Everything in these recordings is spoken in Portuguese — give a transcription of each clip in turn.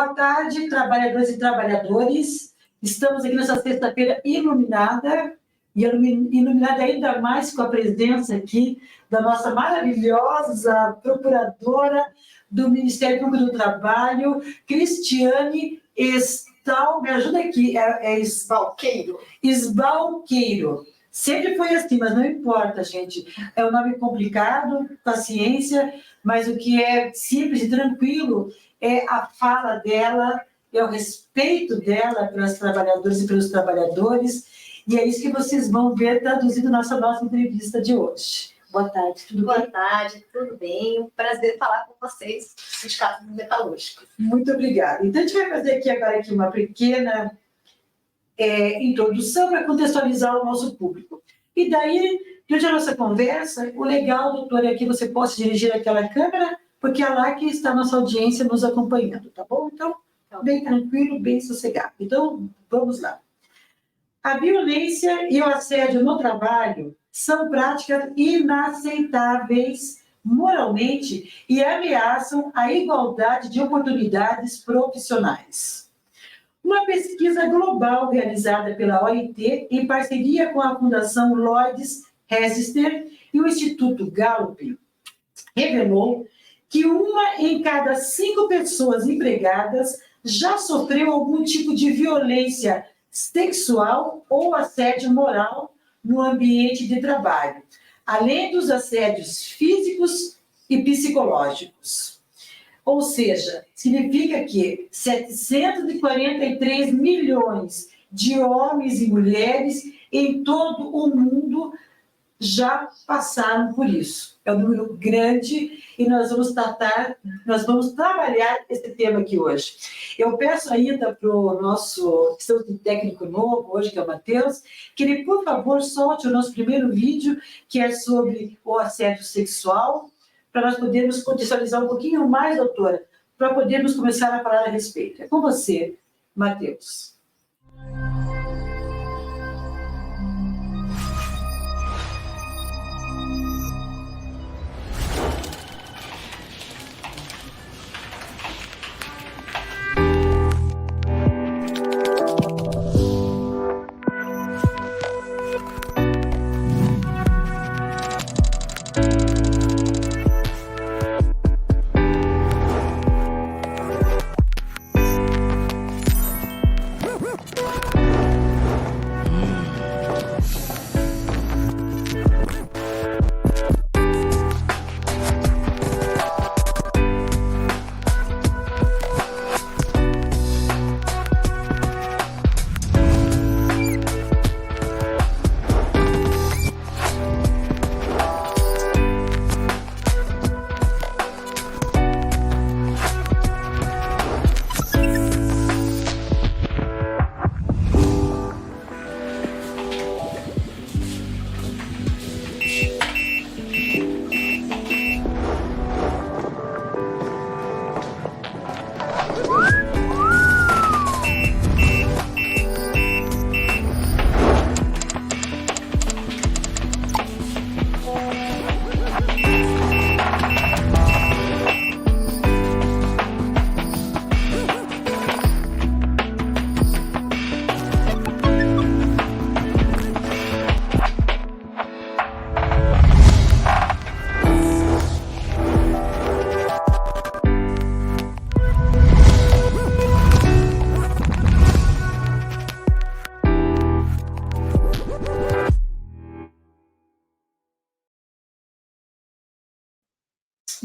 Boa tarde, trabalhadores e trabalhadores. Estamos aqui nessa sexta-feira iluminada, e iluminada ainda mais com a presença aqui da nossa maravilhosa procuradora do Ministério Público do Trabalho, Cristiane Estal, me ajuda aqui, Esbalqueiro. Esbalqueiro. Sempre foi assim, mas não importa, gente. É um nome complicado, paciência, mas o que é simples e tranquilo é a fala dela, é o respeito dela pelas trabalhadoras e pelos trabalhadores, e é isso que vocês vão ver traduzido na nossa entrevista de hoje. Boa tarde, tudo bem? Boa tarde, tudo bem? Um prazer falar com vocês, Sindicato Metalúrgico. Muito obrigada. Então, a gente vai fazer agora uma pequena introdução para contextualizar o nosso público. E daí, durante a nossa conversa, o legal, doutora, é que você possa dirigir aquela câmera, porque é lá que está a nossa audiência nos acompanhando, tá bom? Então, bem tranquilo, bem sossegado. Então, vamos lá. A violência e o assédio no trabalho são práticas inaceitáveis moralmente e ameaçam a igualdade de oportunidades profissionais. Uma pesquisa global realizada pela OIT, em parceria com a Fundação Lloyds Register e o Instituto Gallup, revelou que 1 em cada 5 pessoas empregadas já sofreu algum tipo de violência sexual ou assédio moral no ambiente de trabalho, além dos assédios físicos e psicológicos. Ou seja, significa que 743 milhões de homens e mulheres em todo o mundo já passaram por isso. É um número grande e nós vamos trabalhar esse tema aqui hoje. Eu peço ainda para o nosso técnico novo hoje, que é o Matheus, que ele, por favor, solte o nosso primeiro vídeo, que é sobre o assédio sexual, para nós podermos contextualizar um pouquinho mais, doutora, para podermos começar a falar a respeito. É com você, Matheus.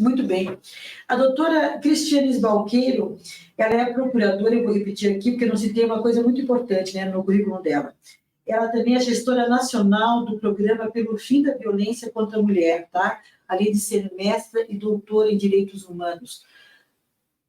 Muito bem. A doutora Cristiane Esbalqueiro, ela é procuradora, eu vou repetir aqui, porque não citei uma coisa muito importante, né, no currículo dela. Ela também é gestora nacional do programa pelo fim da violência contra a mulher, tá? Além de ser mestra e doutora em direitos humanos.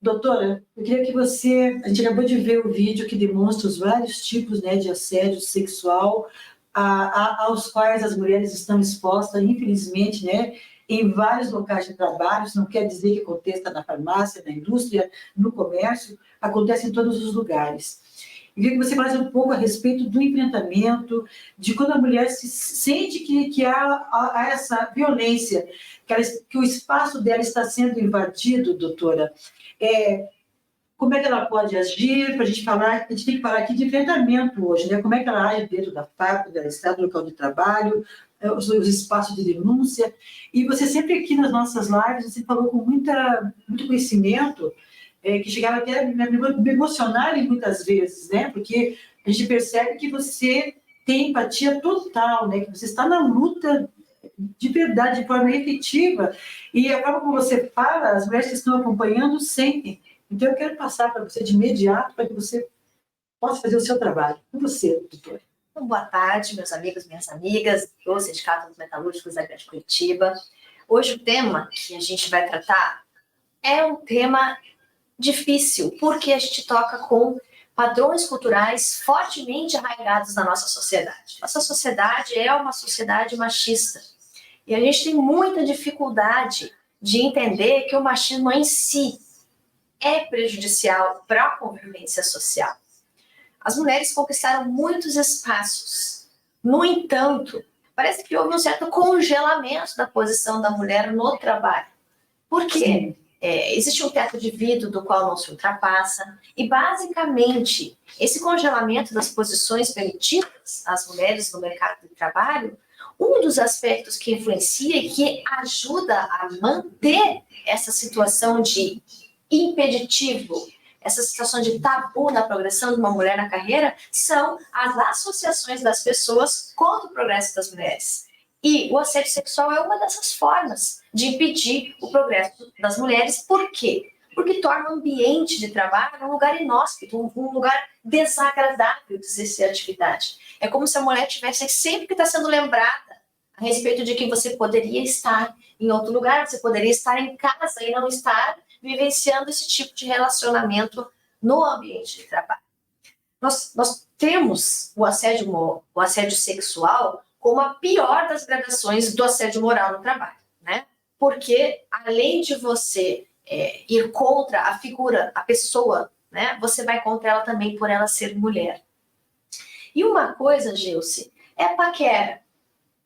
Doutora, eu queria que você... A gente acabou de ver o vídeo que demonstra os vários tipos, né, de assédio sexual aos quais as mulheres estão expostas, infelizmente, né, em vários locais de trabalho. Isso não quer dizer que aconteça na farmácia, na indústria, no comércio, acontece em todos os lugares. Eu queria que você falasse um pouco a respeito do enfrentamento, de quando a mulher se sente que há essa violência, que o espaço dela está sendo invadido, doutora. como é que ela pode agir, para a gente falar, a gente tem que falar aqui de enfrentamento hoje, né? Como é que ela age dentro da fábrica, do estado, do local de trabalho, os espaços de denúncia. E você sempre aqui nas nossas lives, você falou com muito conhecimento, que chegava até a me emocionar muitas vezes, né? Porque a gente percebe que você tem empatia total, né? Que você está na luta de verdade, de forma efetiva, e a forma como você fala, as mulheres que estão acompanhando sentem. Então, eu quero passar para você de imediato, para que você possa fazer o seu trabalho. Com você, doutora. Então, boa tarde, meus amigos, minhas amigas, do Sindicato dos Metalúrgicos da Grande Curitiba. Hoje o tema que a gente vai tratar é um tema difícil, porque a gente toca com padrões culturais fortemente arraigados na nossa sociedade. Nossa sociedade é uma sociedade machista. E a gente tem muita dificuldade de entender que o machismo em si é prejudicial para a convivência social. As mulheres conquistaram muitos espaços. No entanto, parece que houve um certo congelamento da posição da mulher no trabalho. Por quê? Existe um teto de vidro do qual não se ultrapassa, e basicamente esse congelamento das posições permitidas às mulheres no mercado de trabalho, um dos aspectos que influencia e que ajuda a manter essa situação de impeditivo, essa situação de tabu na progressão de uma mulher na carreira, são as associações das pessoas contra o progresso das mulheres. E o assédio sexual é uma dessas formas de impedir o progresso das mulheres. Por quê? Porque torna o ambiente de trabalho um lugar inóspito, um lugar desagradável de exercer a atividade. É como se a mulher tivesse sempre que estar sendo lembrada a respeito de que você poderia estar em outro lugar, você poderia estar em casa e não estar vivenciando esse tipo de relacionamento no ambiente de trabalho. Nós temos o assédio sexual como a pior das gradações do assédio moral no trabalho, né? Porque, além de você ir contra a figura, a pessoa, né? Você vai contra ela também por ela ser mulher. E uma coisa, Gilce, é a paquera.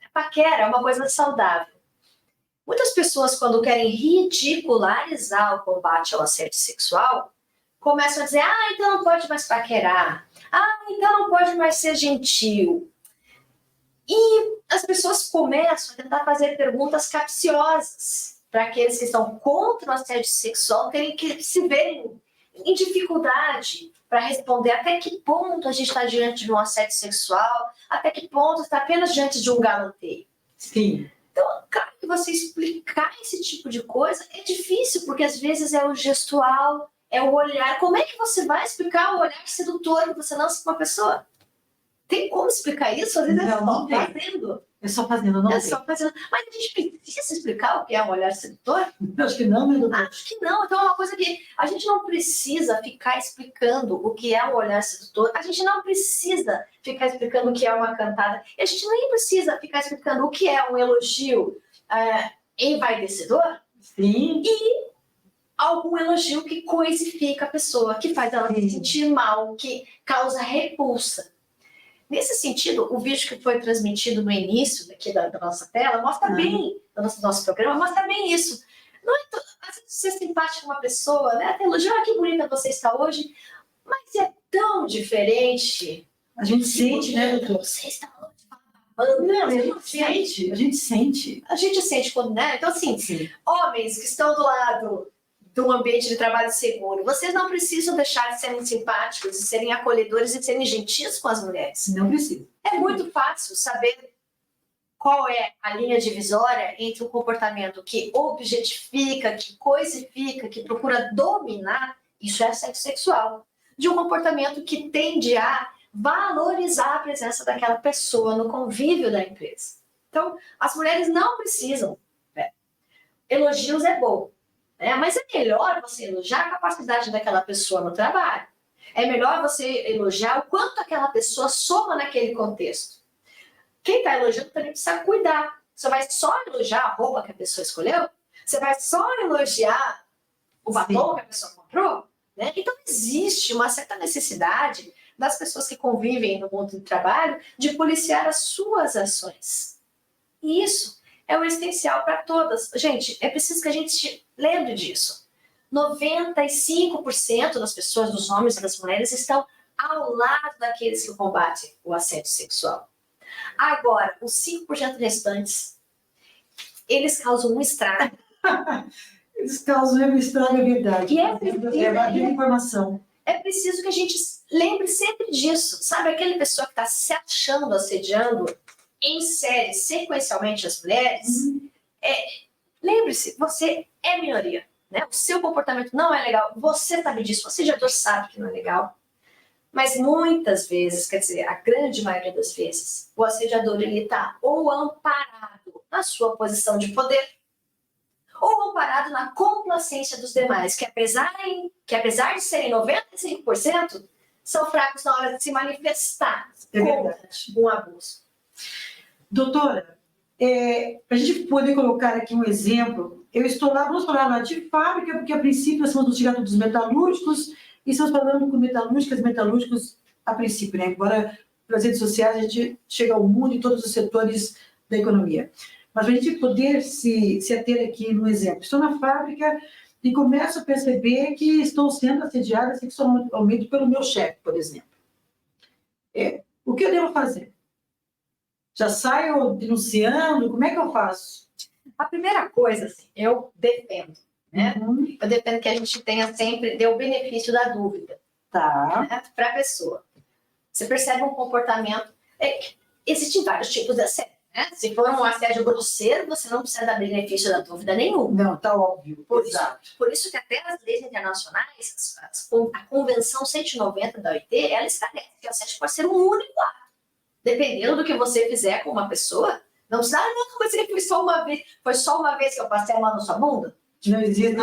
A paquera é uma coisa saudável. Muitas pessoas, quando querem ridicularizar o combate ao assédio sexual, começam a dizer, então não pode mais paquerar, então não pode mais ser gentil. E as pessoas começam a tentar fazer perguntas capciosas para aqueles que estão contra o assédio sexual terem que se verem em dificuldade para responder até que ponto a gente está diante de um assédio sexual, até que ponto está apenas diante de um galanteio. Sim. Então, claro que você explicar esse tipo de coisa é difícil, porque às vezes é o gestual, é o olhar. Como é que você vai explicar o olhar sedutor que você lança para uma pessoa? Tem como explicar isso? Às vezes Não, é só fazendo. É só fazendo, não É tem. só fazendo. Mas a gente precisa explicar o que é um olhar sedutor? Eu acho que não, né, doutor? Acho que não. Então é uma coisa que a gente não precisa ficar explicando o que é um olhar sedutor. A gente não precisa ficar explicando o que é uma cantada. E a gente nem precisa ficar explicando o que é um elogio envaidecedor. Sim. E algum elogio que coisifica a pessoa, que faz ela se sentir mal, que causa repulsa. Nesse sentido, o vídeo que foi transmitido no início aqui da nossa tela mostra bem, do nosso programa, mostra bem isso. Não é às vezes ser simpático com uma pessoa, né? Até elogiar, que bonita você está hoje, mas é tão diferente. A gente sente, né, doutor? Você está hoje. Não, a gente sente, a gente sente. A gente sente quando, né? Então, assim, Sim. Homens que estão do lado de um ambiente de trabalho seguro, vocês não precisam deixar de serem simpáticos, de serem acolhedores e de serem gentis com as mulheres. Não precisa. É muito fácil saber qual é a linha divisória entre um comportamento que objetifica, que coisifica, que procura dominar, isso é assédio sexual, de um comportamento que tende a valorizar a presença daquela pessoa no convívio da empresa. Então, as mulheres não precisam. Elogios é bom, mas é melhor você elogiar a capacidade daquela pessoa no trabalho. É melhor você elogiar o quanto aquela pessoa soma naquele contexto. Quem está elogiando também precisa cuidar. Você vai só elogiar a roupa que a pessoa escolheu? Você vai só elogiar o batom que a pessoa comprou? Né? Então, existe uma certa necessidade das pessoas que convivem no mundo do trabalho de policiar as suas ações. E isso é o essencial para todas. Gente, é preciso que a gente lembre disso. 95% das pessoas, dos homens e das mulheres, estão ao lado daqueles que combatem o assédio sexual. Agora, os 5% restantes, eles causam um estrago. Eles causam um estrago, é verdade. E é a informação. É preciso que a gente lembre sempre disso. Sabe, aquela pessoa que está se achando, assediando em série, sequencialmente as mulheres, lembre-se, você é minoria. Né? O seu comportamento não é legal, você sabe disso, o assediador sabe que não é legal. Mas muitas vezes, quer dizer, a grande maioria das vezes, o assediador está ou amparado na sua posição de poder, ou amparado na complacência dos demais, que apesar de serem 95%, são fracos na hora de se manifestar contra um abuso. Doutora, para a gente poder colocar aqui um exemplo, vamos falar lá de fábrica, porque a princípio nós estamos no direto dos metalúrgicos, e estamos falando com metalúrgicos a princípio, né? Embora pelas redes sociais a gente chega ao mundo e todos os setores da economia. Mas para a gente poder se ater aqui no exemplo, estou na fábrica e começo a perceber que estou sendo assediada sexualmente pelo meu chefe, por exemplo. O que eu devo fazer? Já saio denunciando? Como é que eu faço? A primeira coisa, assim, eu defendo. Né? Eu defendo que a gente tenha sempre o benefício da dúvida, né? Para a pessoa. Você percebe um comportamento... existem vários tipos de assédio. Né? Se for um assédio grosseiro, você não precisa dar benefício da dúvida nenhum. Não, está óbvio. Por isso que até as leis internacionais, a Convenção 190 da OIT, ela esclarece que o assédio pode ser um único ato. Dependendo do que você fizer com uma pessoa, não precisa, mas ele foi só uma vez que eu passei a mão na sua bunda. Não existe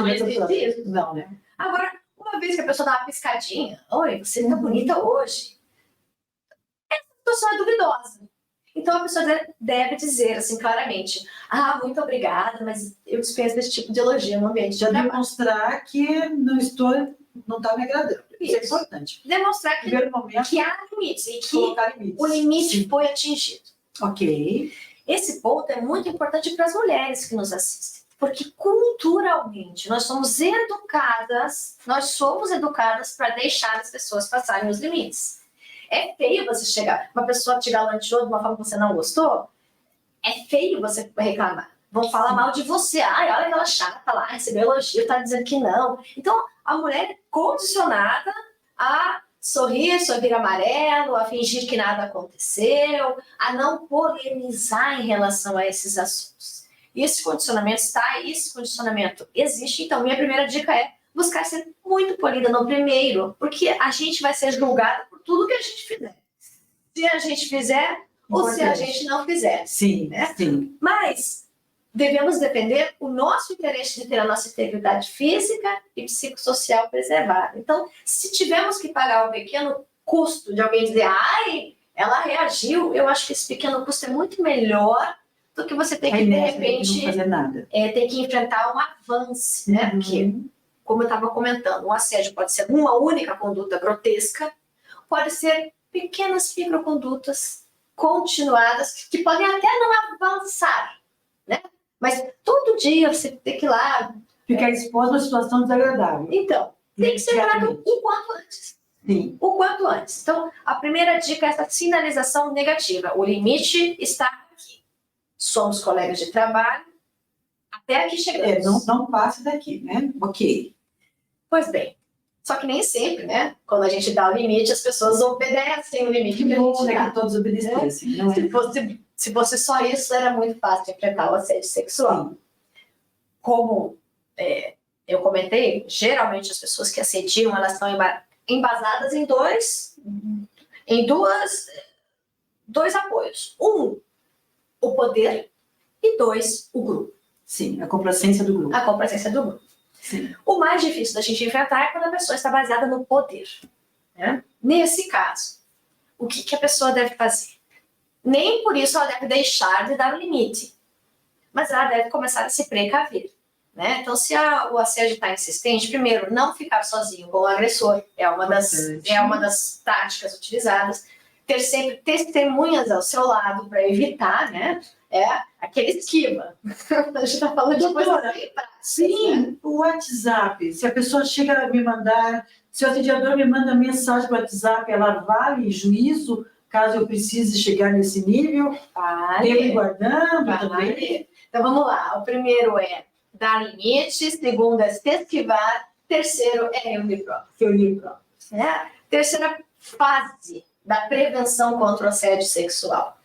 isso. Não, né? Agora, uma vez que a pessoa dá uma piscadinha, oi, você tá bonita hoje. Essa pessoa é duvidosa. Então a pessoa deve dizer assim claramente, muito obrigada, mas eu dispenso desse tipo de elogio no ambiente de trabalho. Demonstrar que não está me agradando. Isso é importante. Demonstrar que há limites e que o limite foi atingido. Ok. Esse ponto é muito importante para as mulheres que nos assistem. Porque culturalmente nós somos educadas para deixar as pessoas passarem os limites. É feio você chegar, uma pessoa te galanteou de uma forma que você não gostou, é feio você reclamar. Vão falar mal de você. Olha aquela chata lá, recebeu elogio, tá dizendo que não. Então, a mulher é condicionada a sorrir amarelo, a fingir que nada aconteceu, a não polemizar em relação a esses assuntos. E esse condicionamento esse condicionamento existe. Então, minha primeira dica é buscar ser muito polida no primeiro, porque a gente vai ser julgada por tudo que a gente fizer. Se a gente fizer ou se a gente não fizer. Sim, né? Sim. Mas devemos defender o nosso interesse de ter a nossa integridade física e psicossocial preservada. Então, se tivermos que pagar um pequeno custo de alguém dizer, ela reagiu, eu acho que esse pequeno custo é muito melhor do que você ter que, de repente, não fazer nada. Ter que enfrentar um avanço, né? Porque, como eu estava comentando, um assédio pode ser uma única conduta grotesca, pode ser pequenas microcondutas continuadas que podem até não avançar, né? Mas todo dia você tem que ir lá... Ficar exposto a uma situação desagradável. Então, tem que ser tratado o quanto antes. Sim. O quanto antes. Então, a primeira dica é essa sinalização negativa. O limite está aqui. Somos colegas de trabalho, até aqui chegamos. Não passe daqui, né? Ok. Pois bem, só que nem sempre, né? Quando a gente dá o limite, as pessoas obedecem o limite que a gente dá. Que todos obedecessem. Se fosse só isso, era muito fácil de enfrentar o assédio sexual. Sim. Como eu comentei, geralmente as pessoas que assediam, elas estão embasadas em dois apoios. Um, o poder, e dois, o grupo. Sim, a complacência do grupo. A complacência do grupo. Sim. O mais difícil da gente enfrentar é quando a pessoa está baseada no poder. Né? Nesse caso, o que a pessoa deve fazer? Nem por isso ela deve deixar de dar o limite, mas ela deve começar a se precaver. Né? Então, se o assédio está insistente, primeiro, não ficar sozinho com o agressor, é uma das táticas utilizadas. Ter sempre testemunhas ao seu lado para evitar, né, Aquele esquiva. A gente está falando de coisa bem prática. Sim, né? o WhatsApp. Se a pessoa chega a me mandar, se o assediador me manda mensagem no WhatsApp, ela vale juízo, caso eu precise chegar nesse nível? Vale. Devo ir guardando Vale. também? Então vamos lá. O primeiro é dar limite, segundo é se esquivar, terceiro é reunir provas. Reunir provas. Terceira fase da prevenção contra o assédio sexual.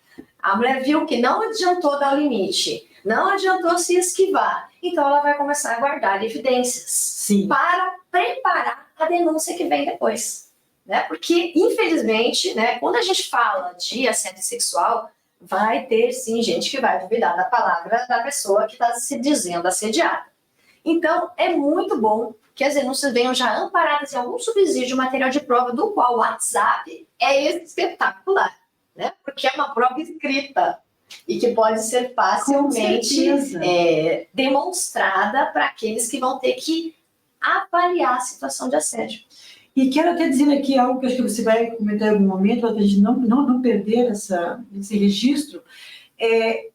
A mulher viu que não adiantou dar o limite, não adiantou se esquivar, então ela vai começar a guardar evidências. Sim. Para preparar a denúncia que vem depois. Né? Porque, infelizmente, né, quando a gente fala de assédio sexual, vai ter, sim, gente que vai duvidar da palavra da pessoa que está se dizendo assediada. Então, é muito bom que as denúncias venham já amparadas em algum subsídio material de prova, do qual o WhatsApp é espetacular, né? Porque é uma prova escrita e que pode ser facilmente demonstrada para aqueles que vão ter que avaliar a situação de assédio. E quero até dizer aqui algo que acho que você vai comentar em algum momento, para a gente não perder esse registro.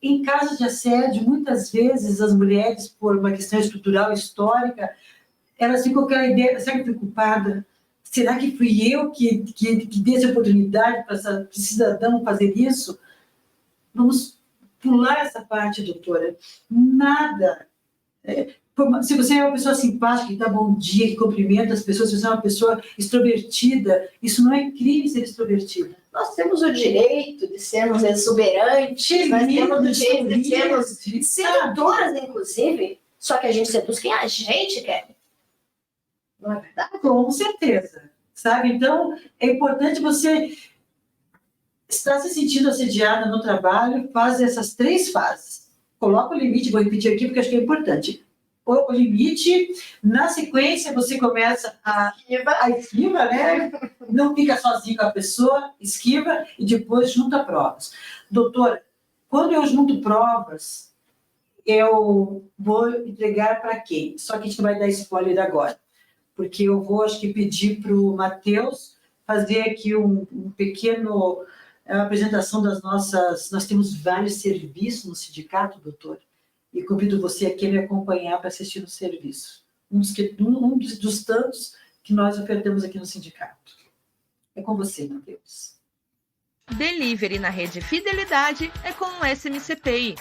Em casos de assédio, muitas vezes as mulheres, por uma questão estrutural, histórica, elas ficam com aquela ideia, será que eu fui culpada? Será que fui eu que dei essa oportunidade para esse cidadão fazer isso? Vamos pular essa parte, doutora. Nada. Se você é uma pessoa simpática, que dá bom dia, que cumprimenta as pessoas, se você é uma pessoa extrovertida, isso não é crime ser extrovertida. Nós temos o direito de sermos exuberantes, nós temos o direito de sermos sedutoras, inclusive, só que a gente seduz quem a gente quer. Não é verdade? Com certeza. Sabe? Então, é importante você estar se sentindo assediada no trabalho, faz essas 3 fases. Coloca o limite, vou repetir aqui porque acho que é importante. O limite, na sequência você começa a esquiva, né? Não fica sozinho com a pessoa, esquiva e depois junta provas. Doutora, quando eu junto provas, eu vou entregar para quem? Só que a gente não vai dar spoiler agora, porque eu vou, acho que, pedir para o Matheus fazer aqui um pequeno apresentação das nossas... Nós temos vários serviços no sindicato, doutor, e convido você aqui a me acompanhar para assistir no serviço. Um dos tantos que nós ofertamos aqui no sindicato. É com você, Matheus. Delivery na rede Fidelidade é com o SMC Pay.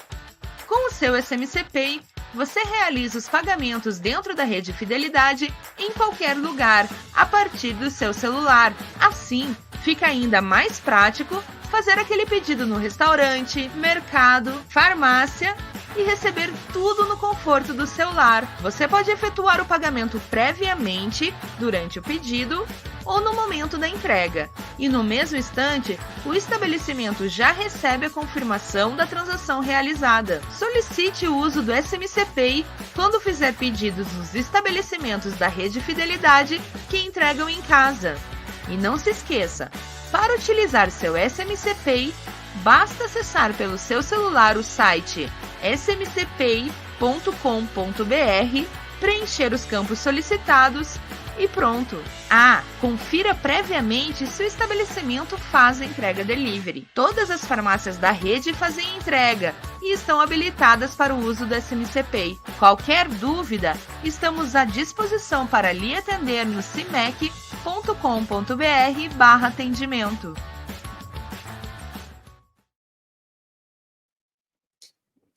Com o seu SMC Pay, você realiza os pagamentos dentro da rede Fidelidade em qualquer lugar, a partir do seu celular. Assim, fica ainda mais prático fazer aquele pedido no restaurante, mercado, farmácia e receber tudo no conforto do seu lar. Você pode efetuar o pagamento previamente, durante o pedido ou no momento da entrega. E no mesmo instante, o estabelecimento já recebe a confirmação da transação realizada. Solicite o uso do SMC Pay quando fizer pedidos nos estabelecimentos da rede Fidelidade que entregam em casa. E não se esqueça, para utilizar seu SMC Pay, basta acessar pelo seu celular o site smcpay.com.br, preencher os campos solicitados e pronto. Confira previamente se o estabelecimento faz a entrega delivery. Todas as farmácias da rede fazem entrega e estão habilitadas para o uso do SMC Pay. Qualquer dúvida, estamos à disposição para lhe atender no cimec.com.br/atendimento.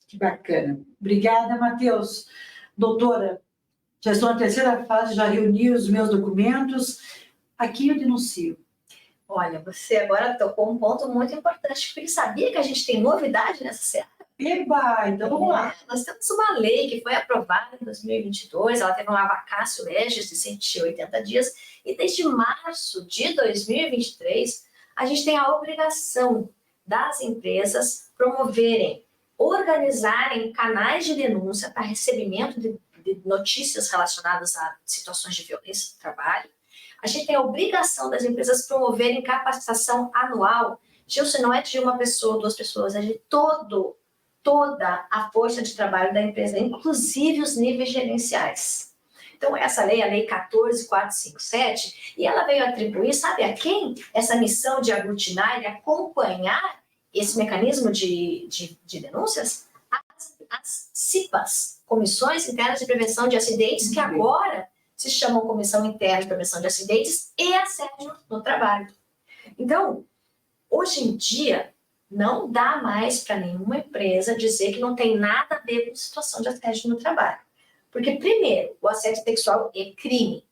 Que bacana. Obrigada, Matheus. Doutora, já estou na 3ª fase, já reuni os meus documentos. Aqui eu denuncio. Olha, você agora tocou um ponto muito importante, porque sabia que a gente tem novidade nessa seara? Eba, então vamos lá. Nós temos uma lei que foi aprovada em 2022, ela teve uma vacácio legis de 180 dias, e desde março de 2023, a gente tem a obrigação das empresas promoverem, organizarem canais de denúncia para recebimento de notícias relacionadas a situações de violência no trabalho. A gente tem a obrigação das empresas promoverem capacitação anual. Gilson, não é de uma pessoa, 2 pessoas, é de toda a força de trabalho da empresa, inclusive os níveis gerenciais. Então, essa lei, a Lei 14.457, e ela veio atribuir, sabe a quem? Essa missão de aglutinar e acompanhar esse mecanismo de denúncias? As CIPAs, Comissões Internas de Prevenção de Acidentes, que agora se chamam Comissão Interna de Prevenção de Acidentes e Assédio no Trabalho. Então, hoje em dia, não dá mais para nenhuma empresa dizer que não tem nada a ver com situação de assédio no trabalho. Porque, primeiro, o assédio sexual é crime.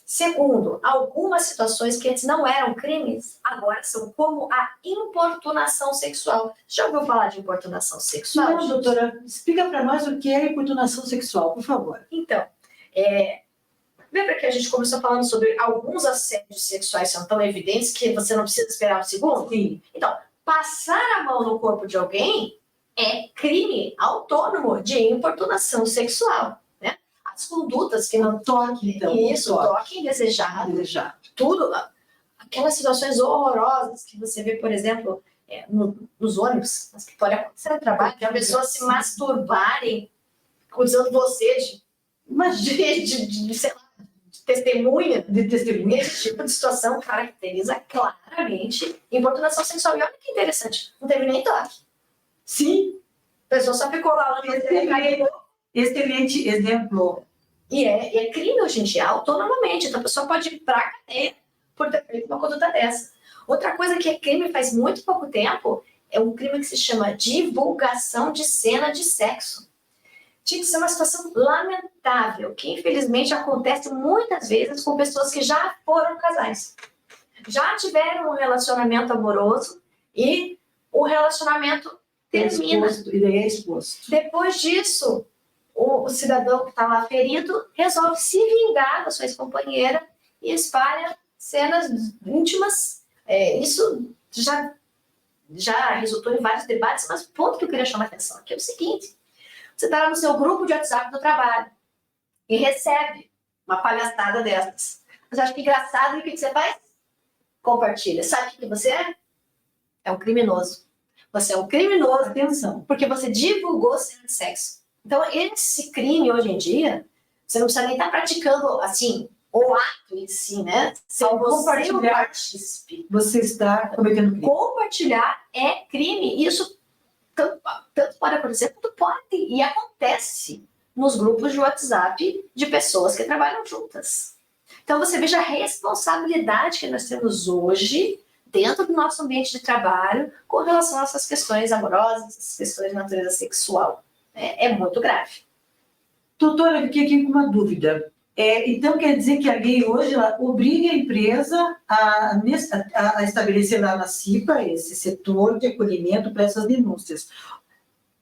Segundo, algumas situações que antes não eram crimes, agora são, como a importunação sexual. Já ouviu falar de importunação sexual? Não, doutora, explica para nós o que é importunação sexual, por favor. Então, lembra que a gente começou falando sobre alguns assédios sexuais são tão evidentes que você não precisa esperar um segundo? Sim. Então, passar a mão no corpo de alguém é crime autônomo de importunação sexual. As condutas que não Toque, então. isso, toque indesejado, tudo, aquelas situações horrorosas que você vê, por exemplo, nos ônibus, mas que pode acontecer no trabalho, que as pessoas se masturbarem usando você sei lá, de testemunha. Esse tipo de situação caracteriza claramente importunação sexual. E olha que interessante, não teve nem toque. Sim. A pessoa só ficou lá no Excelente exemplo. E é crime hoje em dia, autonomamente. Então a pessoa pode ir para a cadeia por ter feito uma conduta dessa. Outra coisa que é crime faz muito pouco tempo é um crime que se chama divulgação de cena de sexo. Tinha que ser uma situação lamentável, que infelizmente acontece muitas vezes com pessoas que já foram casais. Já tiveram um relacionamento amoroso e o relacionamento termina. E daí é exposto. Depois disso, o cidadão que está lá ferido resolve se vingar da sua ex-companheira e espalha cenas íntimas. Isso já resultou em vários debates, mas o ponto que eu queria chamar a atenção aqui é o seguinte: você está lá no seu grupo de WhatsApp do trabalho e recebe uma palhaçada dessas. Você acha que é engraçado e o que você faz? Compartilha. Sabe o que você é? É um criminoso. Você é um criminoso, Atenção. porque você divulgou cena de sexo. Então, esse crime, hoje em dia, você não precisa nem estar praticando, assim, o ato em si, né? Se você o partícipe. Você está cometendo crime. Compartilhar é crime. Isso tanto pode acontecer quanto pode. E acontece nos grupos de WhatsApp de pessoas que trabalham juntas. Então, você veja a responsabilidade que nós temos hoje dentro do nosso ambiente de trabalho com relação a essas questões amorosas, essas questões de natureza sexual. É muito grave. Doutora, eu fiquei aqui com uma dúvida. Então, quer dizer que a lei hoje ela obriga a empresa a estabelecer lá na CIPA esse setor de acolhimento para essas denúncias.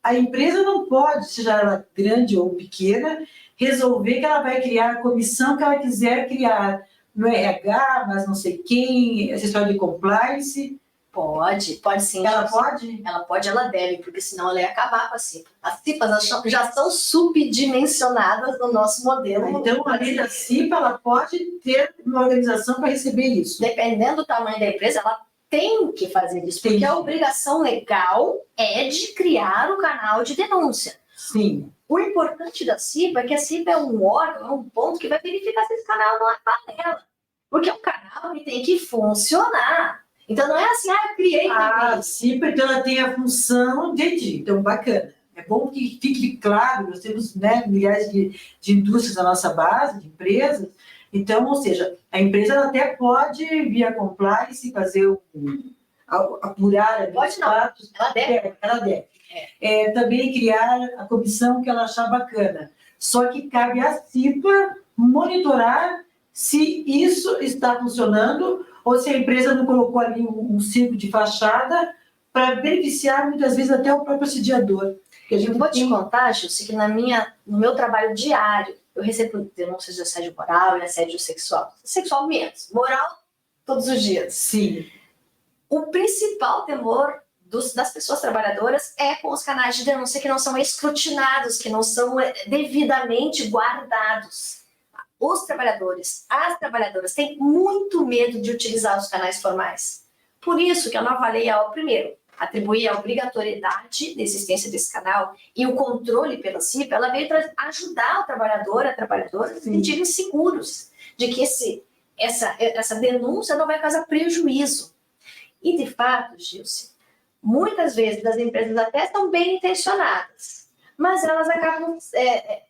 A empresa não pode, seja ela grande ou pequena, resolver que ela vai criar a comissão que ela quiser criar no RH, mas não sei quem, essa história de compliance. Pode sim. Ela pode? Ela pode, ela deve, porque senão ela ia acabar com a CIPA. As CIPAs já são subdimensionadas no nosso modelo. Então, além da CIPA, ela pode ter uma organização para receber isso. Dependendo do tamanho da empresa, ela tem que fazer isso, porque a obrigação legal é de criar o canal de denúncia. Sim. O importante da CIPA é que a CIPA é um órgão, é um ponto que vai verificar se esse canal não é panela. Porque é um canal que tem que funcionar. Então não é assim, eu criei. A CIPA, então, ela tem a função de... Então, bacana. É bom que fique claro, nós temos milhares de indústrias na nossa base, de empresas. Então, ou seja, a empresa ela até pode, via compliance, fazer apurar... Pode não, ela deve. Ela deve. Também criar a comissão que ela achar bacana. Só que cabe à CIPA monitorar se isso está funcionando ou se a empresa não colocou ali um circo de fachada para beneficiar, muitas vezes, até o próprio assediador. Eu vou te contar, Gilce, que no meu trabalho diário, eu recebo denúncias de assédio moral e assédio sexual. Sexual menos, moral todos os dias. Sim. O principal temor das pessoas trabalhadoras é com os canais de denúncia que não são escrutinados, que não são devidamente guardados. Os trabalhadores, as trabalhadoras têm muito medo de utilizar os canais formais. Por isso que a nova lei, primeiro, atribuir a obrigatoriedade da existência desse canal e o controle pela CIPA, ela veio para ajudar o trabalhador, a trabalhadora a se sentirem seguros de que essa denúncia não vai causar prejuízo. E, de fato, Gilce, muitas vezes as empresas até são bem intencionadas, mas elas acabam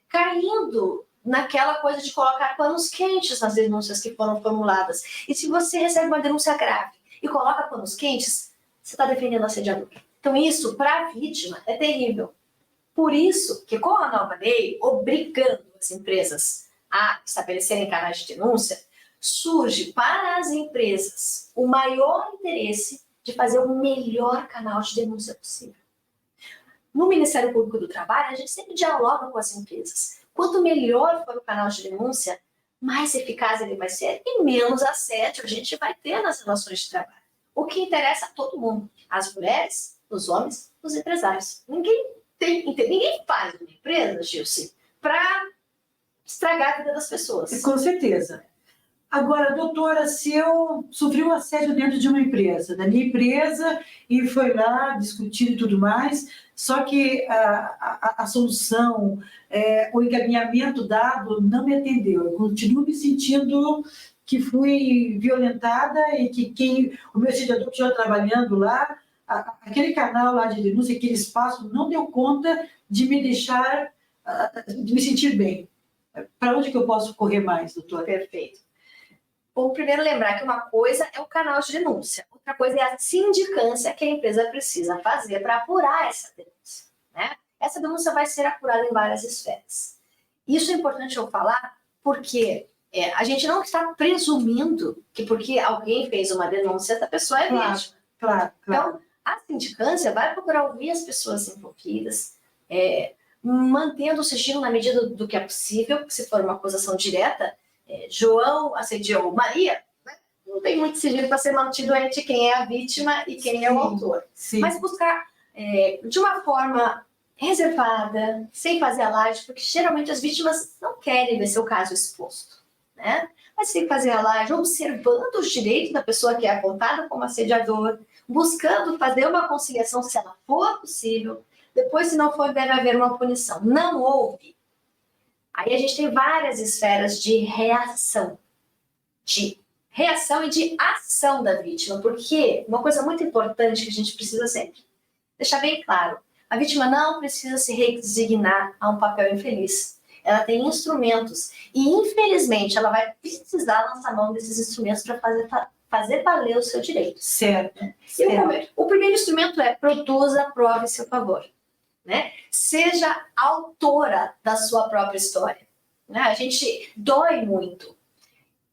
caindo naquela coisa de colocar panos quentes nas denúncias que foram formuladas. E se você recebe uma denúncia grave e coloca panos quentes, você está defendendo o assediador. Então isso, para a vítima, é terrível. Por isso que com a nova lei, obrigando as empresas a estabelecerem canais de denúncia, surge para as empresas o maior interesse de fazer o melhor canal de denúncia possível. No Ministério Público do Trabalho, a gente sempre dialoga com as empresas. Quanto melhor for o canal de denúncia, mais eficaz ele vai ser e menos assédio a gente vai ter nas relações de trabalho. O que interessa a todo mundo, as mulheres, os homens, os empresários. Ninguém faz uma empresa, Gilce, para estragar a vida das pessoas. Com certeza. Agora, doutora, se eu sofri um assédio dentro de uma empresa, da minha empresa, e foi lá discutir e tudo mais, só que a solução, o encaminhamento dado não me atendeu. Eu continuo me sentindo que fui violentada e que o meu assediador que estava trabalhando lá, aquele canal lá de denúncia, aquele espaço, não deu conta de me deixar, de me sentir bem. Para onde que eu posso correr mais, doutora? Perfeito. Bom, primeiro lembrar que uma coisa é o canal de denúncia, outra coisa é a sindicância que a empresa precisa fazer para apurar essa denúncia, né? Essa denúncia vai ser apurada em várias esferas. Isso é importante eu falar porque a gente não está presumindo que porque alguém fez uma denúncia, essa pessoa é vítima. Claro. Então, a sindicância vai procurar ouvir as pessoas envolvidas, mantendo o sigilo na medida do que é possível, se for uma acusação direta, João assediou Maria, né? Não tem muito sigilo para ser mantido entre quem é a vítima e quem é o autor. Sim. Mas buscar de uma forma reservada, sem fazer alarde, porque geralmente as vítimas não querem ver seu caso exposto, né? Mas sem fazer alarde, observando os direitos da pessoa que é apontada como assediador, buscando fazer uma conciliação se ela for possível, depois, se não for, deve haver uma punição. Não houve. Aí a gente tem várias esferas de reação e de ação da vítima, porque uma coisa muito importante que a gente precisa sempre deixar bem claro, a vítima não precisa se resignar a um papel infeliz. Ela tem instrumentos e, infelizmente, ela vai precisar lançar mão desses instrumentos para fazer valer o seu direito. Certo. E o primeiro instrumento é produza, prove em seu favor. Né? Seja autora da sua própria história. Né? A gente dói muito.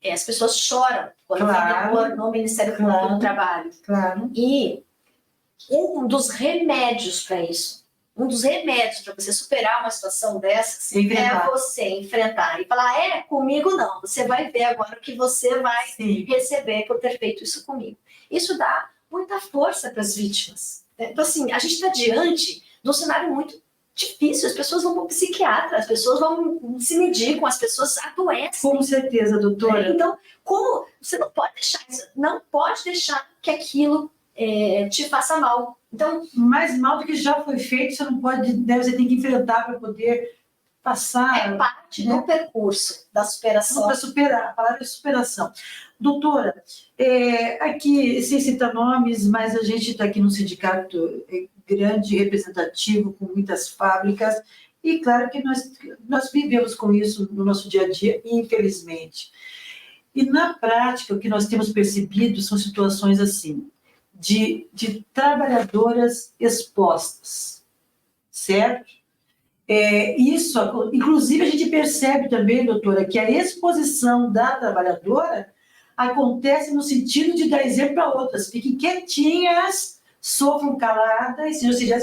As pessoas choram quando vem no Ministério Público do Trabalho. Claro. E um dos remédios para isso, um dos remédios para você superar uma situação dessas é você enfrentar e falar, comigo não, você vai ver agora o que você vai receber por ter feito isso comigo. Isso dá muita força para as vítimas. Então, assim, a gente está diante de um cenário muito difícil, as pessoas vão para o psiquiatra, as pessoas vão se medir com as pessoas adoecem. Com certeza, doutora. Então, como você não pode deixar que aquilo te faça mal. Então, mais mal do que já foi feito, você não pode, você tem que enfrentar para poder passar. É parte do percurso da superação. Para superar, a palavra é superação. Doutora, aqui, sem citar nomes, mas a gente está aqui num sindicato grande, representativo, com muitas fábricas, e claro que nós vivemos com isso no nosso dia a dia, infelizmente. E na prática, o que nós temos percebido são situações assim, de trabalhadoras expostas, certo? Isso, inclusive a gente percebe também, doutora, que a exposição da trabalhadora acontece no sentido de dar exemplo para outras, fiquem quietinhas, sofram caladas, se você já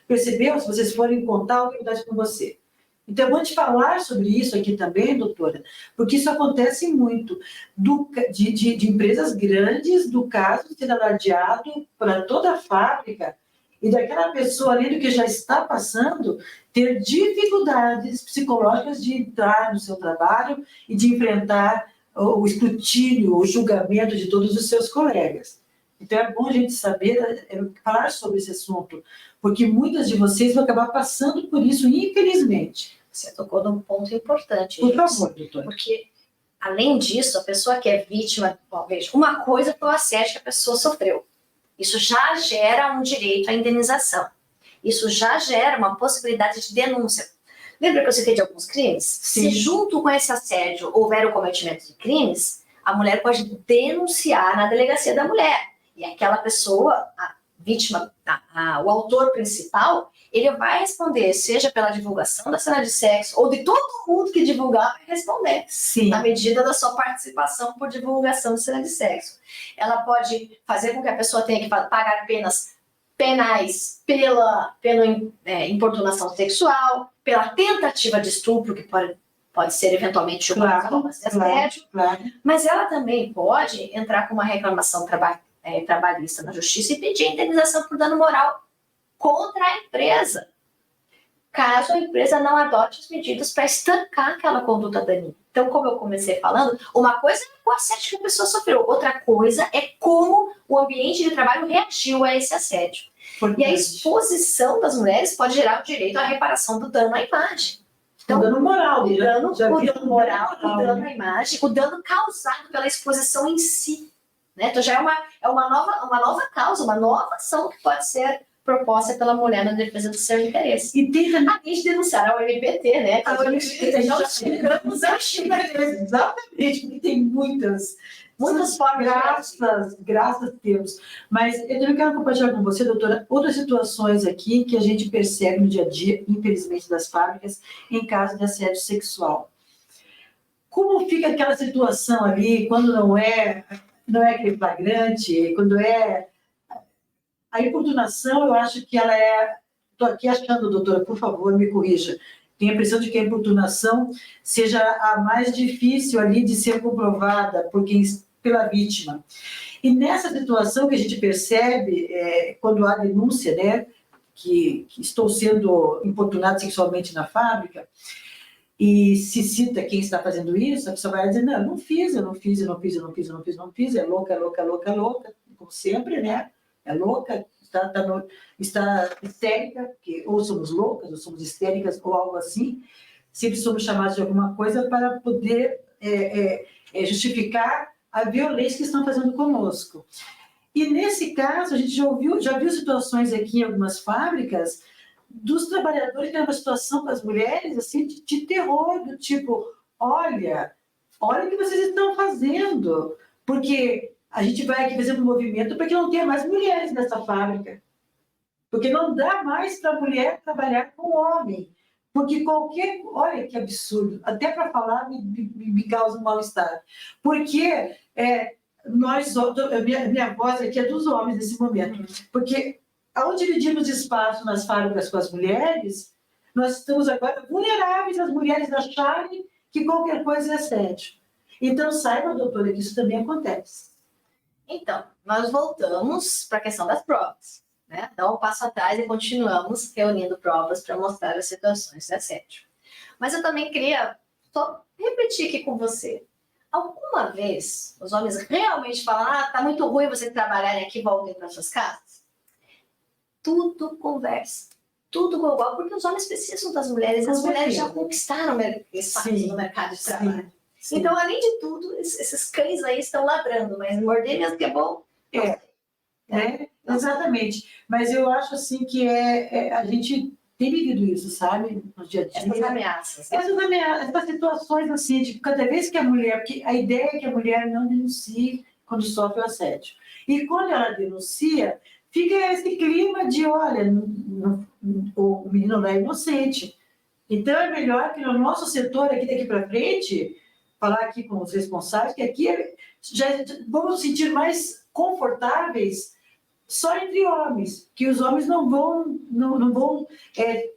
percebeu, se vocês forem contar o que acontece com você. Então, é bom te falar sobre isso aqui também, doutora, porque isso acontece muito de empresas grandes, do caso de ser alardeado para toda a fábrica, e daquela pessoa, além do que já está passando, ter dificuldades psicológicas de entrar no seu trabalho e de enfrentar o escrutínio, o julgamento de todos os seus colegas. Então, é bom a gente saber, falar sobre esse assunto, porque muitas de vocês vão acabar passando por isso, infelizmente. Você tocou num ponto importante. Por favor, doutora. Porque, além disso, a pessoa que é vítima, veja, uma coisa foi o assédio que a pessoa sofreu. Isso já gera um direito à indenização. Isso já gera uma possibilidade de denúncia. Lembra que eu citei de alguns crimes? Sim. Se junto com esse assédio houver o cometimento de crimes, a mulher pode denunciar na delegacia da mulher. E aquela pessoa, a vítima, o autor principal, ele vai responder, seja pela divulgação da cena de sexo, ou de todo mundo que divulgar, vai responder. Sim. Na medida da sua participação por divulgação de cena de sexo. Ela pode fazer com que a pessoa tenha que pagar penas penais pela importunação sexual, pela tentativa de estupro, que pode ser eventualmente uma forma de assédio, mas ela também pode entrar com uma reclamação trabalhista na justiça e pedir indenização por dano moral contra a empresa, caso a empresa não adote as medidas para estancar aquela conduta daninha. Então, como eu comecei falando, uma coisa é o assédio que a pessoa sofreu, outra coisa é como o ambiente de trabalho reagiu a esse assédio. E a exposição das mulheres pode gerar o direito à reparação do dano à imagem. Então, o dano moral, o dano moral, o dano à imagem, o dano causado pela exposição em si. Né? Então já é uma nova causa, uma nova ação que pode ser proposta pela mulher na defesa do seu interesse. E tem também... Além de denunciar ao MPT, né? Exatamente, porque tem muitas formas. Graças a Deus. Mas eu também quero compartilhar com você, doutora, outras situações aqui que a gente percebe no dia a dia, infelizmente, das fábricas, em caso de assédio sexual. Como fica aquela situação ali, quando não é aquele flagrante, quando é... A importunação, eu acho que ela é... Estou aqui achando, doutora, por favor, me corrija. Tenho a impressão de que a importunação seja a mais difícil ali de ser comprovada pela vítima. E nessa situação que a gente percebe, quando há denúncia, né, que estou sendo importunado sexualmente na fábrica, e se cita quem está fazendo isso, a pessoa vai dizer, não, eu não fiz, é louca, como sempre, né? É louca, está histérica, porque ou somos loucas, ou somos histéricas, ou algo assim. Sempre somos chamados de alguma coisa para poder justificar a violência que estão fazendo conosco. E nesse caso, a gente já viu situações aqui em algumas fábricas dos trabalhadores que eram uma situação com as mulheres assim, de terror, do tipo, olha o que vocês estão fazendo, porque a gente vai aqui fazendo um movimento para que não tenha mais mulheres nessa fábrica, porque não dá mais para a mulher trabalhar com homem, porque olha que absurdo, até para falar me causa um mal-estar, porque minha voz aqui é dos homens nesse momento, porque ao dividirmos espaço nas fábricas com as mulheres, nós estamos agora vulneráveis às mulheres acharem que qualquer coisa é assédio. Então, saiba, doutora, que isso também acontece. Então, nós voltamos para a questão das provas. Né? Então, um passo atrás e continuamos reunindo provas para mostrar as situações de assédio. Mas eu também queria só repetir aqui com você. Alguma vez os homens realmente falam, tá muito ruim vocês trabalharem aqui, voltem para suas casas? Tudo conversa, tudo igual, porque os homens precisam das mulheres, as mulheres já conquistaram espaço no mercado de trabalho. Sim. Então, além de tudo, esses cães aí estão ladrando, mas morder mesmo que é bom. Exatamente. Mas eu acho assim que a gente tem vivido isso, sabe? No dia a dia. Essas ameaças. Essas situações assim, de cada vez que a mulher... Porque a ideia é que a mulher não denuncie quando sofre o assédio. E quando ela denuncia, fica esse clima de, olha, o menino não é inocente. Então, é melhor que no nosso setor, aqui daqui para frente, falar aqui com os responsáveis, que aqui já vamos nos sentir mais confortáveis só entre homens, que os homens não vão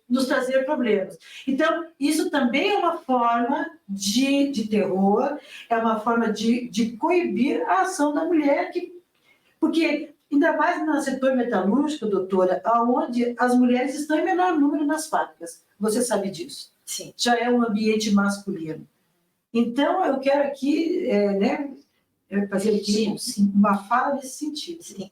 nos trazer problemas. Então, isso também é uma forma de terror, é uma forma de coibir a ação da mulher, porque ainda mais no setor metalúrgico, doutora, onde as mulheres estão em menor número nas fábricas. Você sabe disso. Sim. Já é um ambiente masculino. Então, eu quero aqui fazer aqui uma fala nesse sentido. Sim.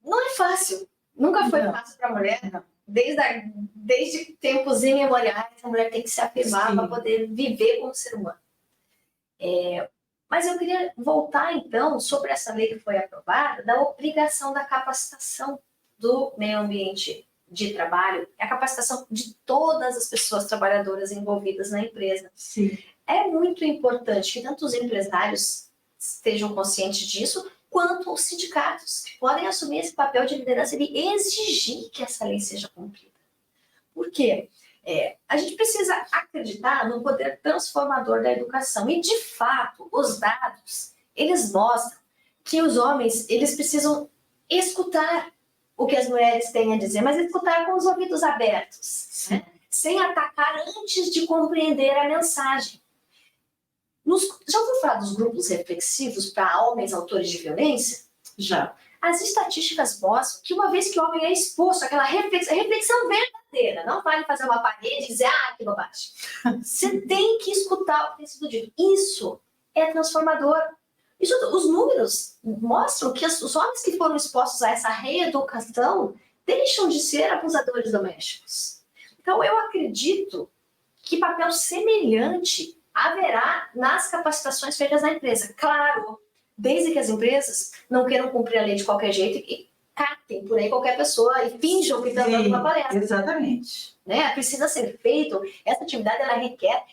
Não é fácil. Nunca foi fácil para a mulher. Não. Desde tempos imemoriais, a mulher tem que se afirmar para poder viver como ser humano. Mas eu queria voltar, então, sobre essa lei que foi aprovada, da obrigação da capacitação do meio ambiente de trabalho, a capacitação de todas as pessoas trabalhadoras envolvidas na empresa. Sim. É muito importante que tanto os empresários estejam conscientes disso, quanto os sindicatos, que podem assumir esse papel de liderança e exigir que essa lei seja cumprida. Por quê? A gente precisa acreditar no poder transformador da educação. E, de fato, os dados, eles mostram que os homens, eles precisam escutar o que as mulheres têm a dizer, mas escutar com os ouvidos abertos, né? Sem atacar antes de compreender a mensagem. Já ouviu falar dos grupos reflexivos para homens autores de violência? Já. As estatísticas mostram que uma vez que o homem é exposto àquela reflexão verdadeira, não vale fazer uma parede e dizer, que bobagem. Você tem que escutar o que tem sido dito. Isso é transformador. Os números mostram que os homens que foram expostos a essa reeducação deixam de ser abusadores domésticos. Então, eu acredito que papel semelhante haverá nas capacitações feitas na empresa. Claro, desde que as empresas não queiram cumprir a lei de qualquer jeito e catem por aí qualquer pessoa e finjam que estão dando uma palestra. Exatamente. Né? Precisa ser feito, essa atividade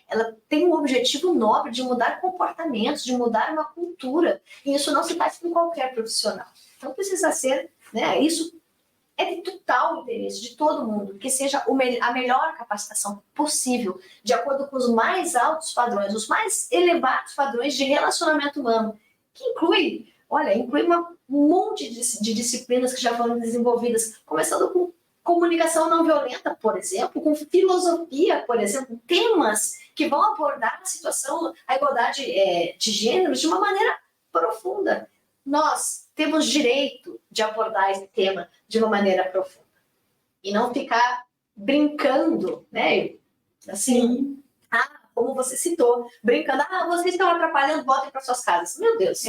ela tem um objetivo nobre de mudar comportamentos, de mudar uma cultura, e isso não se faz com qualquer profissional. Então precisa ser, né, isso é de total interesse de todo mundo, que seja a melhor capacitação possível, de acordo com os mais altos padrões, os mais elevados padrões de relacionamento humano, que inclui um monte de disciplinas que já foram desenvolvidas, começando com comunicação não violenta, por exemplo, com filosofia, por exemplo, temas que vão abordar a situação, a igualdade de gêneros de uma maneira profunda. Nós temos direito de abordar esse tema de uma maneira profunda e não ficar brincando, né? Assim, como você citou, brincando, vocês estão atrapalhando, voltem para suas casas. Meu Deus,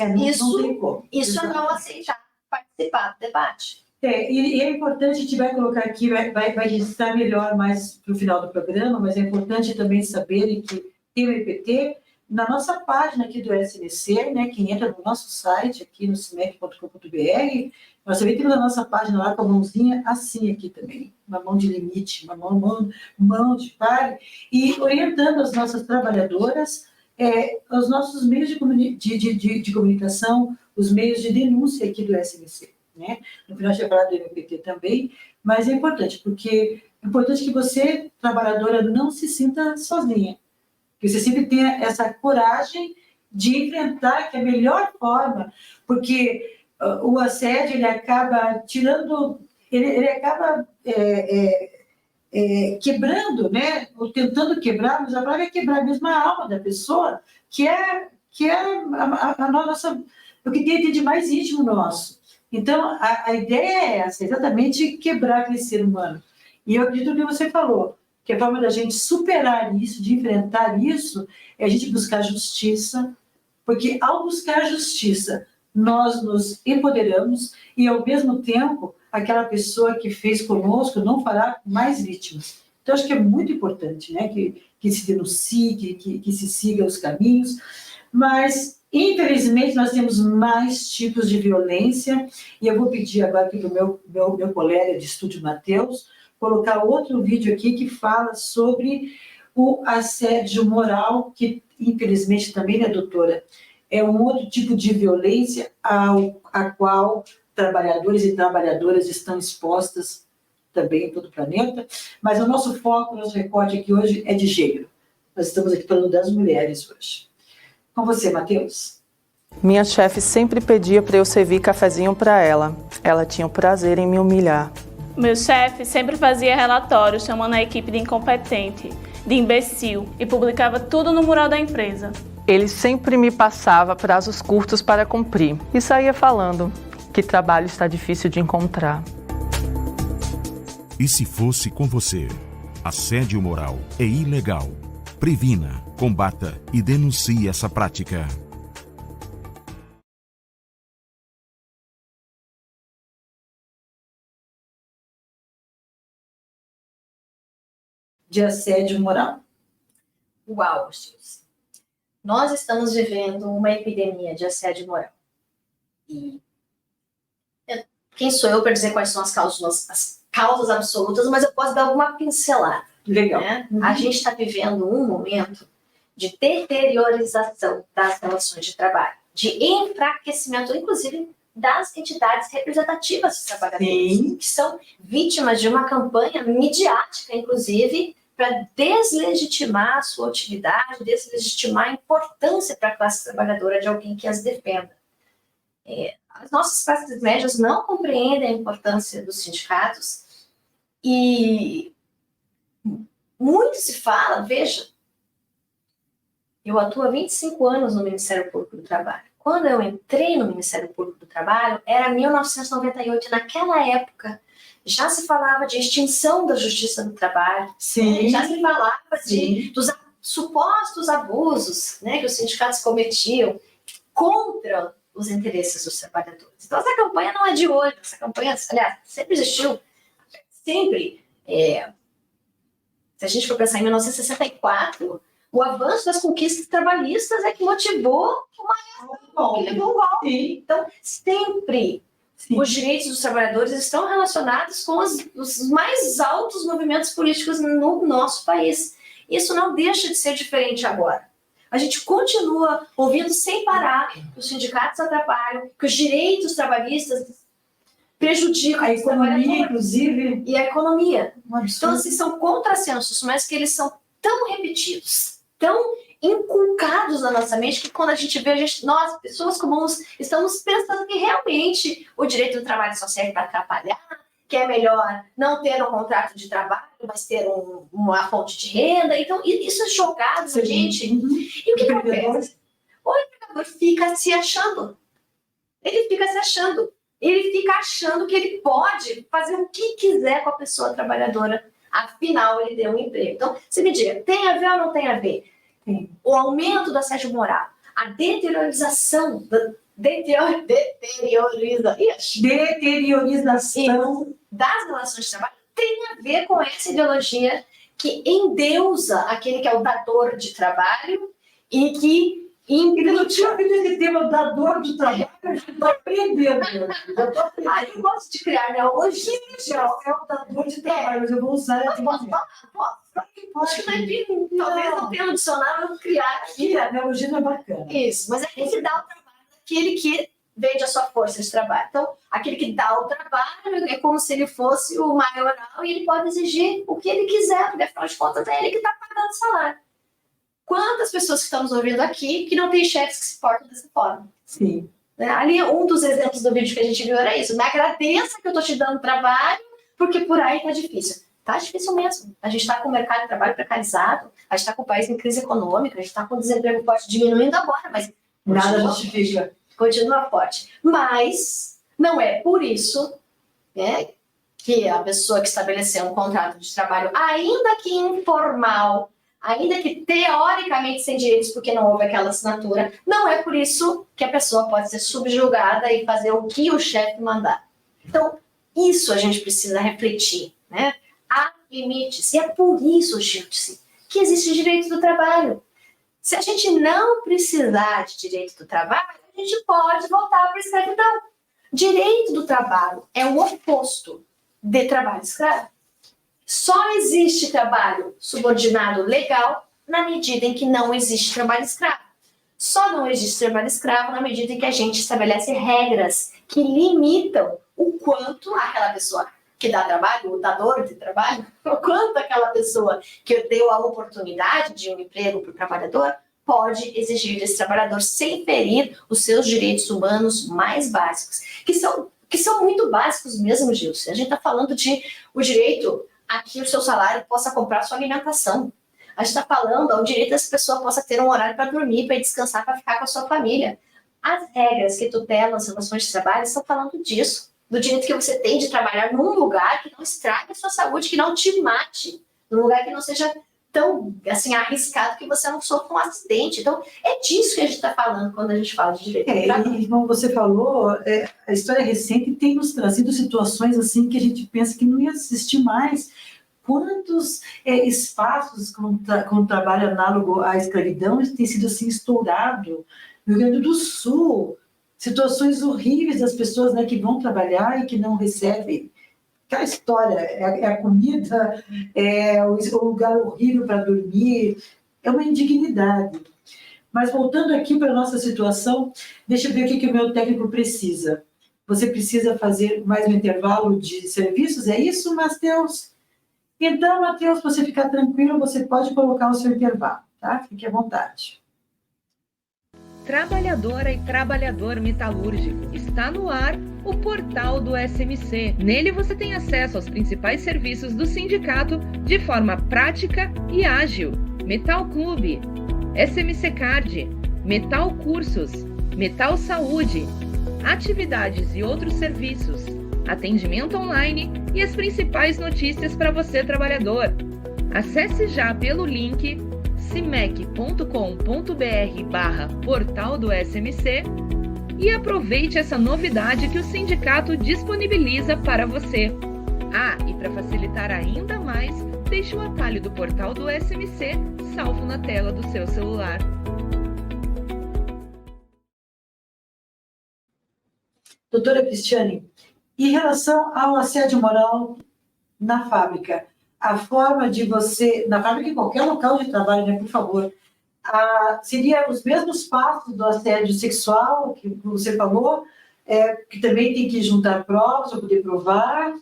isso é não aceitar participar do debate. E é importante, a gente vai colocar aqui, vai registrar melhor mais para o final do programa, mas é importante também saberem que tem o EPT na nossa página aqui do SMC, né, quem entra no nosso site, aqui no cimec.com.br, nós também temos a nossa página lá com a mãozinha assim aqui também, uma mão de limite, uma mão de pare, e orientando as nossas trabalhadoras, os nossos meios de comunicação, os meios de denúncia aqui do SMC. Né? No final, a gente vai falar do MPT também, mas é importante, porque é importante que você, trabalhadora, não se sinta sozinha, que você sempre tenha essa coragem de enfrentar, que é a melhor forma, porque o assédio, ele acaba tirando, ele acaba quebrando, né? Ou tentando quebrar, mas a palavra é quebrar mesmo a alma da pessoa, que é a nossa, o que tem de mais íntimo nosso. Então, a ideia é essa, exatamente quebrar aquele ser humano. E eu acredito que você falou, que a forma da gente superar isso, de enfrentar isso, é a gente buscar justiça, porque ao buscar justiça, nós nos empoderamos e, ao mesmo tempo, aquela pessoa que fez conosco não fará mais vítimas. Então, acho que é muito importante, né, que se denuncie, que se siga os caminhos, mas infelizmente, nós temos mais tipos de violência, e eu vou pedir agora aqui para o meu colega de estúdio, Matheus, colocar outro vídeo aqui que fala sobre o assédio moral, que infelizmente também, né, doutora, é um outro tipo de violência a qual trabalhadores e trabalhadoras estão expostas também em todo o planeta, mas o nosso foco, o nosso recorte aqui hoje é de gênero. Nós estamos aqui falando das mulheres hoje. Com você, Matheus. Minha chefe sempre pedia para eu servir cafezinho para ela. Ela tinha o prazer em me humilhar. Meu chefe sempre fazia relatórios chamando a equipe de incompetente, de imbecil e publicava tudo no mural da empresa. Ele sempre me passava prazos curtos para cumprir e saía falando que trabalho está difícil de encontrar. E se fosse com você? Assédio moral é ilegal. Previna, combata e denuncie essa prática. De assédio moral. Uau, Chilce. Nós estamos vivendo uma epidemia de assédio moral. E quem sou eu para dizer quais são as causas absolutas, mas eu posso dar alguma pincelada. Legal. Né? A gente está vivendo um momento de deteriorização das relações de trabalho, de enfraquecimento, inclusive, das entidades representativas dos trabalhadores, Sim. que são vítimas de uma campanha midiática, inclusive, para deslegitimar a sua utilidade, deslegitimar a importância para a classe trabalhadora de alguém que as defenda. As nossas classes médias não compreendem a importância dos sindicatos e muito se fala, veja, eu atuo há 25 anos no Ministério Público do Trabalho. Quando eu entrei no Ministério Público do Trabalho, era 1998, e naquela época já se falava de extinção da Justiça do Trabalho, Sim. já se falava Sim. dos supostos abusos, né, que os sindicatos cometiam contra os interesses dos trabalhadores. Então, essa campanha não é de hoje, essa campanha, aliás, sempre existiu, sempre. Se a gente for pensar em 1964, o avanço das conquistas trabalhistas é que motivou que levou um golpe. Sim. Então, sempre Sim. os direitos dos trabalhadores estão relacionados com os mais altos movimentos políticos no nosso país. Isso não deixa de ser diferente agora. A gente continua ouvindo sem parar que os sindicatos atrapalham, que os direitos trabalhistas prejudicam A economia, inclusive. e a economia. Um absurdo. Então, assim, são contrassensos, mas que eles são tão repetidos, tão inculcados na nossa mente, que quando a gente vê, nós, pessoas comuns, estamos pensando que realmente o direito do trabalho só serve para atrapalhar, que é melhor não ter um contrato de trabalho, mas ter uma fonte de renda. Então, isso é jogado na gente. E o que acontece? O empregador fica se achando. Ele fica se achando. Ele fica achando que ele pode fazer o que quiser com a pessoa trabalhadora. Afinal, ele deu um emprego. Então, você me diga, tem a ver ou não tem a ver? Tem. O aumento do assédio moral, a deteriorização, Deteriorização das relações de trabalho tem a ver com essa ideologia que endeusa aquele que é o dador de trabalho e que Eu não tinha ouvido esse tema da dor do trabalho, eu estou aprendendo. eu gosto de criar neologia. É o da dor de trabalho, mas eu vou usar essa Posso? Acho que talvez não tenha um dicionário, eu vou criar aqui. a analogia não é bacana. Isso, mas é quem que dá o trabalho daquele que vende a sua força de trabalho. Então, aquele que dá o trabalho é como se ele fosse o maioral e ele pode exigir o que ele quiser, porque afinal de contas é ele que está pagando o salário. Quantas pessoas que estamos ouvindo aqui que não tem chefes que se portam dessa forma? Sim. Ali, um dos exemplos do vídeo que a gente viu era isso. Me agradeça que eu estou te dando trabalho, porque por aí está difícil. Está difícil mesmo. A gente está com o mercado de trabalho precarizado, a gente está com o país em crise econômica, a gente está com o desemprego forte diminuindo agora, mas Nada justifica. Continua forte. Mas não é por isso, né, que a pessoa que estabeleceu um contrato de trabalho, ainda que informal, ainda que teoricamente sem direitos, porque não houve aquela assinatura, não é por isso que a pessoa pode ser subjugada e fazer o que o chefe mandar. Então, isso a gente precisa refletir, né? Há limites. E é por isso, Gilce, que existe direito do trabalho. Se a gente não precisar de direito do trabalho, a gente pode voltar para a escravidão. Direito do trabalho é o oposto de trabalho escravo. Só existe trabalho subordinado legal na medida em que não existe trabalho escravo. Só não existe trabalho escravo na medida em que a gente estabelece regras que limitam o quanto aquela pessoa que dá trabalho, o dador de trabalho, o quanto aquela pessoa que deu a oportunidade de um emprego para o trabalhador pode exigir desse trabalhador sem ferir os seus direitos humanos mais básicos, que são muito básicos mesmo, Gilson. A gente está falando de o direito a que o seu salário possa comprar sua alimentação. A gente está falando ao direito dessa pessoa possa ter um horário para dormir, para descansar, para ficar com a sua família. As regras que tutelam as relações de trabalho estão falando disso, do direito que você tem de trabalhar num lugar que não estrague a sua saúde, que não te mate, num lugar que não seja tão assim, arriscado que você não sofra um acidente. Então, é disso que a gente está falando quando a gente fala de direito do trabalho. E, como você falou, a história recente tem nos trazido situações assim que a gente pensa que não ia existir mais, quantos espaços com trabalho análogo à escravidão têm sido assim estourado no Rio Grande do Sul, situações horríveis das pessoas, né, que vão trabalhar e que não recebem. Aquela história, é a comida, é o lugar horrível para dormir, é uma indignidade. Mas voltando aqui para a nossa situação, deixa eu ver o que o meu técnico precisa. Você precisa fazer mais um intervalo de serviços, é isso, Matheus? Então, Matheus, para você ficar tranquilo, você pode colocar o seu intervalo, tá? Fique à vontade. Trabalhadora e trabalhador metalúrgico. Está no ar o portal do SMC. Nele você tem acesso aos principais serviços do sindicato de forma prática e ágil. Metal Clube, SMC Card, Metal Cursos, Metal Saúde, atividades e outros serviços, atendimento online e as principais notícias para você, trabalhador. Acesse já pelo link cimec.com.br/portal do SMC e aproveite essa novidade que o sindicato disponibiliza para você. Ah, e para facilitar ainda mais, deixe o atalho do portal do SMC salvo na tela do seu celular. Doutora Cristiane, em relação ao assédio moral na fábrica, a forma de você, na fábrica em qualquer local de trabalho, né, por favor, seria os mesmos passos do assédio sexual que você falou, que também tem que juntar provas para poder provar,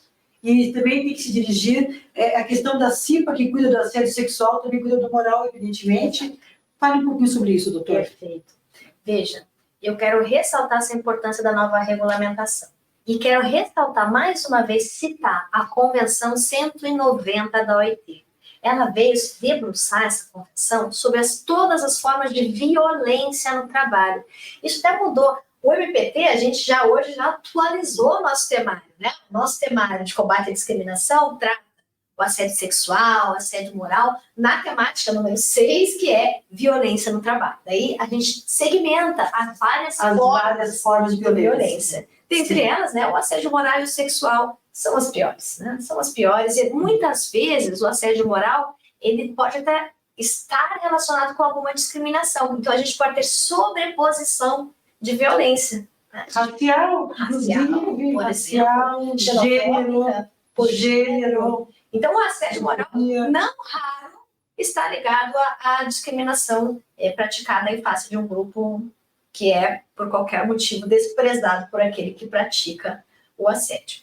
e também tem que se dirigir, a questão da CIPA, que cuida do assédio sexual, também cuida do moral, evidentemente. Fale um pouquinho sobre isso, doutor. Perfeito. Veja, eu quero ressaltar essa importância da nova regulamentação. E quero ressaltar mais uma vez, citar a Convenção 190 da OIT. Ela veio se debruçar, essa convenção, sobre todas as formas de violência no trabalho. Isso até mudou. O MPT, a gente hoje já atualizou o nosso temário, né? O nosso temário de combate à discriminação trata o assédio sexual, assédio moral, na temática número 6, que é violência no trabalho. Daí a gente segmenta as várias formas de violência. Dentre elas, né, o assédio moral e o sexual são as piores, né? São as piores, e muitas vezes o assédio moral, ele pode até estar relacionado com alguma discriminação. Então a gente pode ter sobreposição de violência. Né? Racial, gênero. Então, o assédio moral, não raro, está ligado à discriminação praticada em face de um grupo que é, por qualquer motivo, desprezado por aquele que pratica o assédio.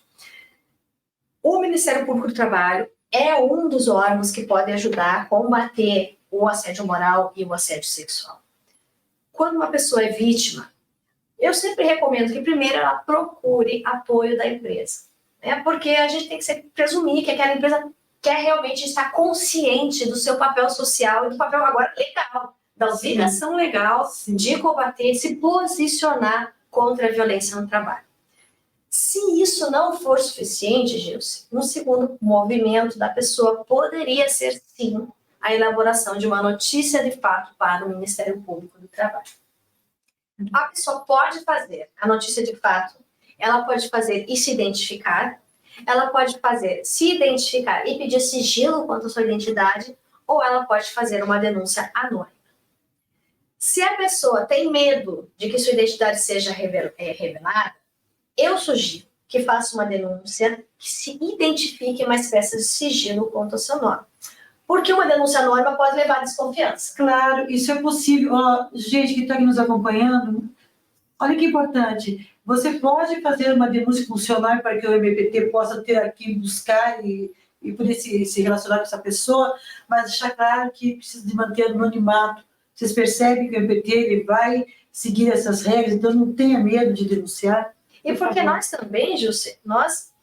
O Ministério Público do Trabalho é um dos órgãos que pode ajudar a combater o assédio moral e o assédio sexual. Quando uma pessoa é vítima, eu sempre recomendo que primeiro ela procure apoio da empresa. Porque a gente tem que presumir que aquela empresa quer realmente estar consciente do seu papel social e do papel agora legal, da obrigação legal de combater, se posicionar contra a violência no trabalho. Se isso não for suficiente, Gilce, um segundo movimento da pessoa poderia ser, sim, a elaboração de uma notícia de fato para o Ministério Público do Trabalho. A pessoa pode fazer a notícia de fato, ela pode fazer e se identificar, ela pode fazer se identificar e pedir sigilo quanto à sua identidade, ou ela pode fazer uma denúncia anônima. Se a pessoa tem medo de que sua identidade seja revelada, eu sugiro que faça uma denúncia, que se identifique, mas peça sigilo quanto ao seu nome. Porque uma denúncia anônima pode levar à desconfiança. Claro, isso é possível. Gente que está aqui nos acompanhando, olha que importante. Você pode fazer uma denúncia funcional para que o MPT possa ter aqui, buscar e poder se relacionar com essa pessoa, mas deixar claro que precisa de manter anonimato. Vocês percebem que o MPT ele vai seguir essas regras, então não tenha medo de denunciar. E porque nós também, Júcia, nós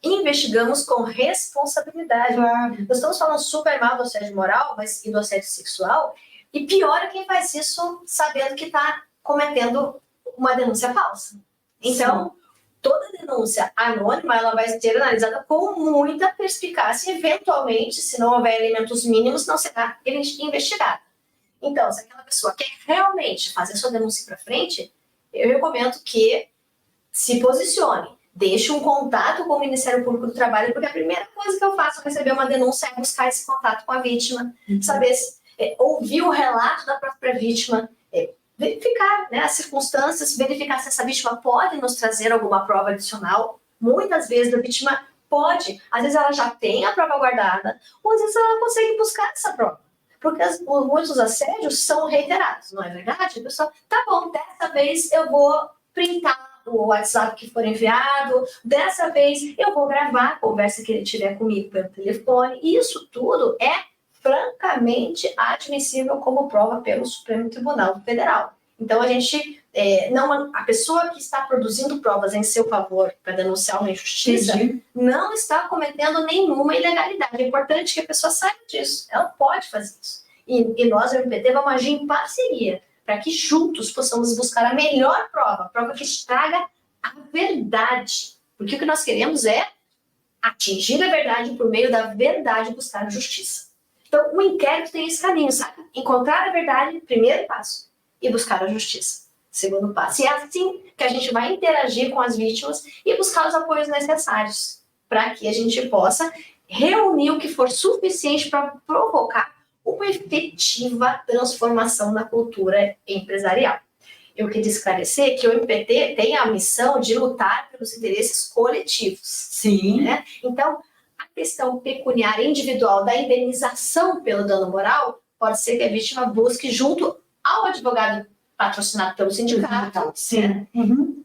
investigamos com responsabilidade. Claro. Nós estamos falando super mal do assédio moral e do assédio sexual, e pior é quem faz isso sabendo que está cometendo uma denúncia falsa. Então, toda denúncia anônima, ela vai ser analisada com muita perspicácia e, eventualmente, se não houver elementos mínimos, não será investigada. Então, se aquela pessoa quer realmente fazer sua denúncia para frente, eu recomendo que se posicione, deixe um contato com o Ministério Público do Trabalho, porque a primeira coisa que eu faço ao receber uma denúncia é buscar esse contato com a vítima, saber ouvir o relato da própria vítima, verificar, né, as circunstâncias, verificar se essa vítima pode nos trazer alguma prova adicional. Muitas vezes a vítima pode, às vezes ela já tem a prova guardada, ou às vezes ela consegue buscar essa prova. Porque muitos assédios são reiterados, não é verdade? A pessoa, tá bom, dessa vez eu vou printar o WhatsApp que for enviado, dessa vez eu vou gravar a conversa que ele tiver comigo pelo telefone. Isso tudo é francamente admissível como prova pelo Supremo Tribunal Federal. Então a pessoa que está produzindo provas em seu favor para denunciar uma injustiça não está cometendo nenhuma ilegalidade. É importante que a pessoa saiba disso. Ela pode fazer isso. E nós, o MPT, vamos agir em parceria para que juntos possamos buscar a melhor prova, a prova que traga a verdade. Porque o que nós queremos é atingir a verdade por meio da verdade, buscar a justiça. Então, o inquérito tem esse caminho, sabe? Encontrar a verdade, primeiro passo, e buscar a justiça, segundo passo. E é assim que a gente vai interagir com as vítimas e buscar os apoios necessários para que a gente possa reunir o que for suficiente para provocar uma efetiva transformação na cultura empresarial. Eu queria esclarecer que o MPT tem a missão de lutar pelos interesses coletivos. Sim. Né? Então, a questão pecuniária individual da indenização pelo dano moral pode ser que a vítima busque junto ao advogado patrocinado pelo sindicato. Sim. Né?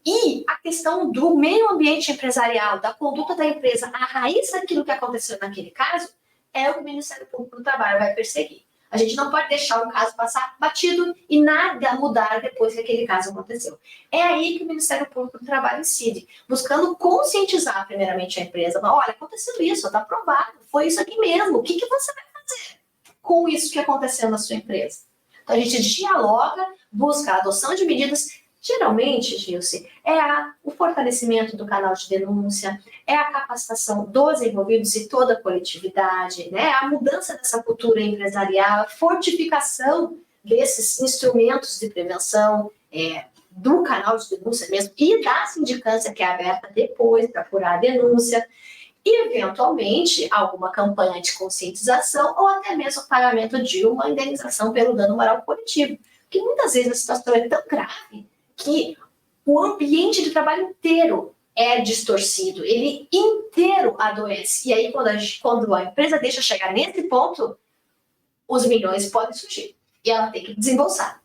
E a questão do meio ambiente empresarial, da conduta da empresa, a raiz daquilo que aconteceu naquele caso, é o que o Ministério Público do Trabalho vai perseguir. A gente não pode deixar o caso passar batido e nada mudar depois que aquele caso aconteceu. É aí que o Ministério Público do Trabalho incide, buscando conscientizar primeiramente a empresa. Olha, aconteceu isso, está provado, foi isso aqui mesmo. O que você vai fazer com isso que aconteceu na sua empresa? Então a gente dialoga, busca a adoção de medidas. Geralmente, Gilce, o fortalecimento do canal de denúncia, é a capacitação dos envolvidos e toda a coletividade, né? A mudança dessa cultura empresarial, a fortificação desses instrumentos de prevenção, do canal de denúncia mesmo, e da sindicância que é aberta depois para apurar a denúncia, e, eventualmente, alguma campanha de conscientização ou até mesmo o pagamento de uma indenização pelo dano moral coletivo. Porque muitas vezes a situação é tão grave que o ambiente de trabalho inteiro é distorcido, ele inteiro adoece. E aí, quando a empresa deixa chegar nesse ponto, os milhões podem surgir. E ela tem que desembolsar.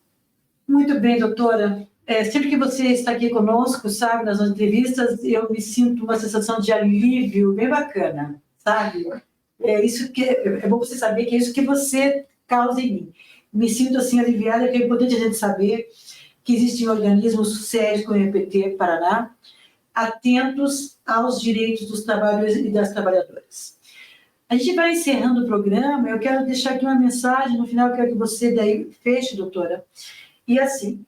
Muito bem, doutora. Sempre que você está aqui conosco, sabe, nas entrevistas, eu me sinto uma sensação de alívio bem bacana, sabe? É bom você saber que é isso que você causa em mim. Me sinto assim aliviada, que é importante a gente saber que existem organismos sérios como o MPT Paraná, atentos aos direitos dos trabalhadores e das trabalhadoras. A gente vai encerrando o programa, eu quero deixar aqui uma mensagem, no final eu quero que você daí feche, doutora. E assim,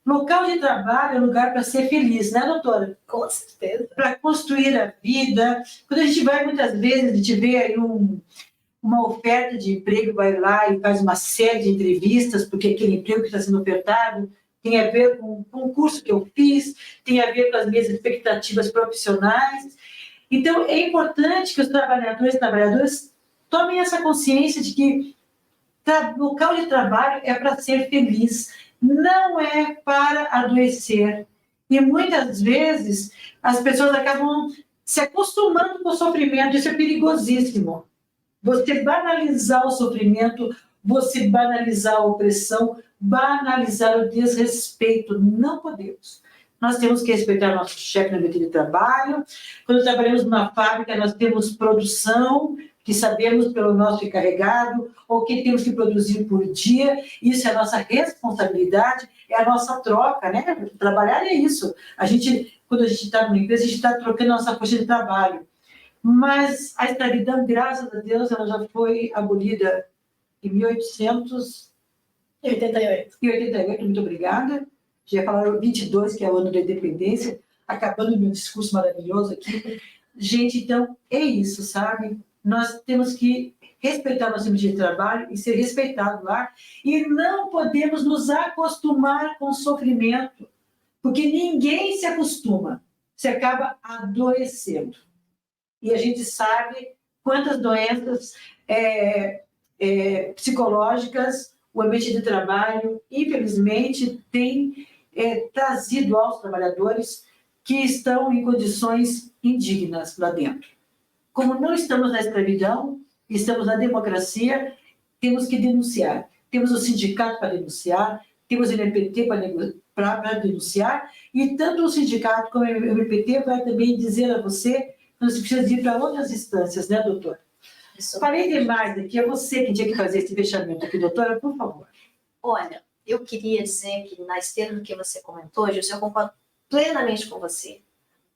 local de trabalho é lugar para ser feliz, né, doutora? Com certeza. Para construir a vida. Quando a gente vai, muitas vezes, a gente vê aí uma oferta de emprego, vai lá e faz uma série de entrevistas, porque aquele emprego que está sendo ofertado tem a ver com o concurso que eu fiz, tem a ver com as minhas expectativas profissionais. Então, é importante que os trabalhadores e trabalhadoras tomem essa consciência de que local de trabalho é para ser feliz, não é para adoecer. E muitas vezes as pessoas acabam se acostumando com o sofrimento, isso é perigosíssimo. Você banalizar o sofrimento, você banalizar a opressão, banalizar o desrespeito. Não podemos. Nós temos que respeitar nosso chefe no ambiente de trabalho. Quando trabalhamos numa fábrica, nós temos produção, que sabemos pelo nosso encarregado, ou que temos que produzir por dia. Isso é a nossa responsabilidade, é a nossa troca, né? Trabalhar é isso. Quando a gente está numa empresa, a gente está trocando a nossa força de trabalho. Mas a escravidão, graças a Deus, ela já foi abolida em 1888. Muito obrigada. Já falaram 22, que é o ano da independência, acabando o meu discurso maravilhoso aqui. Gente, então, é isso, sabe? Nós temos que respeitar nosso ambiente de trabalho e ser respeitado lá. E não podemos nos acostumar com o sofrimento, porque ninguém se acostuma. você acaba adoecendo. E a gente sabe quantas doenças psicológicas o ambiente de trabalho, infelizmente, tem trazido aos trabalhadores que estão em condições indignas lá dentro. Como não estamos na escravidão, estamos na democracia, temos que denunciar. Temos o sindicato para denunciar, temos o MPT para denunciar, e tanto o sindicato como o MPT vai também dizer a você que você precisa ir para outras instâncias, né, doutora? Falei demais aqui, é você que tinha que fazer esse fechamento aqui, doutora, por favor. Olha, eu queria dizer que, na esteira do que você comentou, Gilson, eu concordo plenamente com você.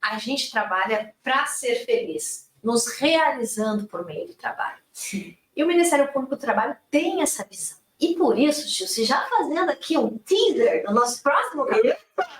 A gente trabalha para ser feliz, nos realizando por meio do trabalho. Sim. E o Ministério Público do Trabalho tem essa visão. E por isso, Gilson, já fazendo aqui um teaser do nosso próximo capítulo,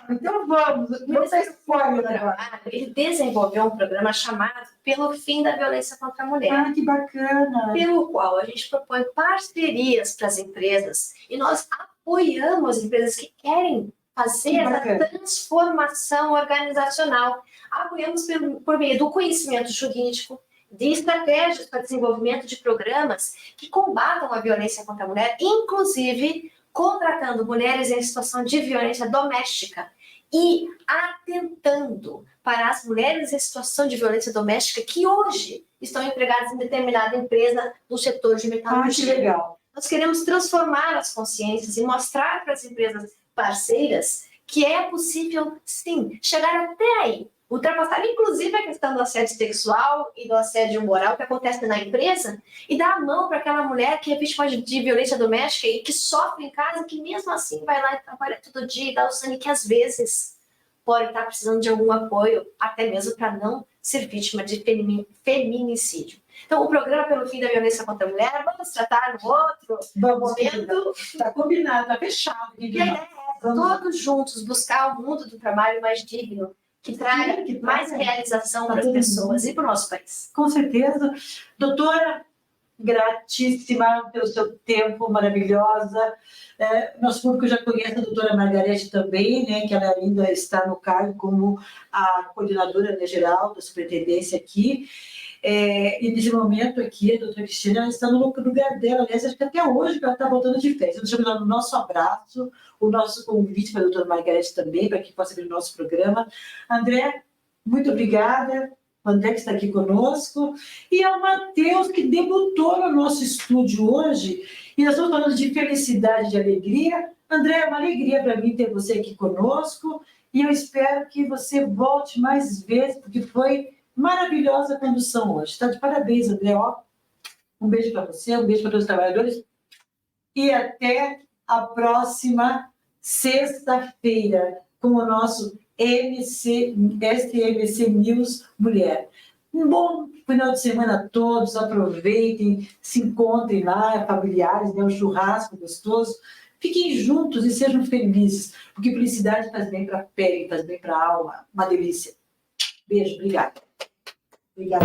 Então vamos, não sei se pode agora. ele desenvolveu um programa chamado Pelo Fim da Violência contra a Mulher. Ah, que bacana. Pelo qual a gente propõe parcerias para as empresas e nós apoiamos as empresas que querem fazer essa transformação organizacional. Apoiamos por meio do conhecimento jurídico, de estratégias para desenvolvimento de programas que combatam a violência contra a mulher, inclusive contratando mulheres em situação de violência doméstica e atentando para as mulheres em situação de violência doméstica que hoje estão empregadas em determinada empresa no setor de metalurgia. Ah, que legal. Nós queremos transformar as consciências e mostrar para as empresas parceiras que é possível, sim, chegar até aí, ultrapassar inclusive a questão do assédio sexual e do assédio moral que acontece na empresa e dar a mão para aquela mulher que é vítima de violência doméstica e que sofre em casa, que mesmo assim vai lá e trabalha todo dia e dá o sangue, que às vezes pode estar precisando de algum apoio, até mesmo para não ser vítima de feminicídio. Então, o programa Pelo Fim da Violência contra a Mulher, vamos tratar no outro momento. Está combinado, está fechado. E a ideia é todos juntos buscar um mundo do trabalho mais digno, que traga mais realização para as pessoas e para o nosso país. Com certeza. Doutora, gratíssima pelo seu tempo, maravilhosa. Nosso público já conhece a doutora Margarete também, né, que ela ainda está no cargo como a coordenadora, né, geral da superintendência aqui. E nesse momento aqui, a doutora Cristina está no lugar dela, aliás, acho que até hoje ela está voltando de férias. Nós chamamos o nosso abraço, o nosso convite para a doutora Margarete também, para que possa vir no nosso programa. André, muito obrigada. O André que está aqui conosco. E ao Matheus, que debutou no nosso estúdio hoje. E nós estamos falando de felicidade, de alegria. André, é uma alegria para mim ter você aqui conosco. E eu espero que você volte mais vezes, porque foi maravilhosa a condução hoje. Está de parabéns, André. Um beijo para você, um beijo para todos os trabalhadores. E até a próxima sexta-feira com o nosso SMC News Mulher. Um bom final de semana a todos, aproveitem, se encontrem lá, familiares, né, um churrasco gostoso. Fiquem juntos e sejam felizes, porque felicidade faz bem para a pele, faz bem para a alma. Uma delícia. Beijo, obrigada. Obrigada.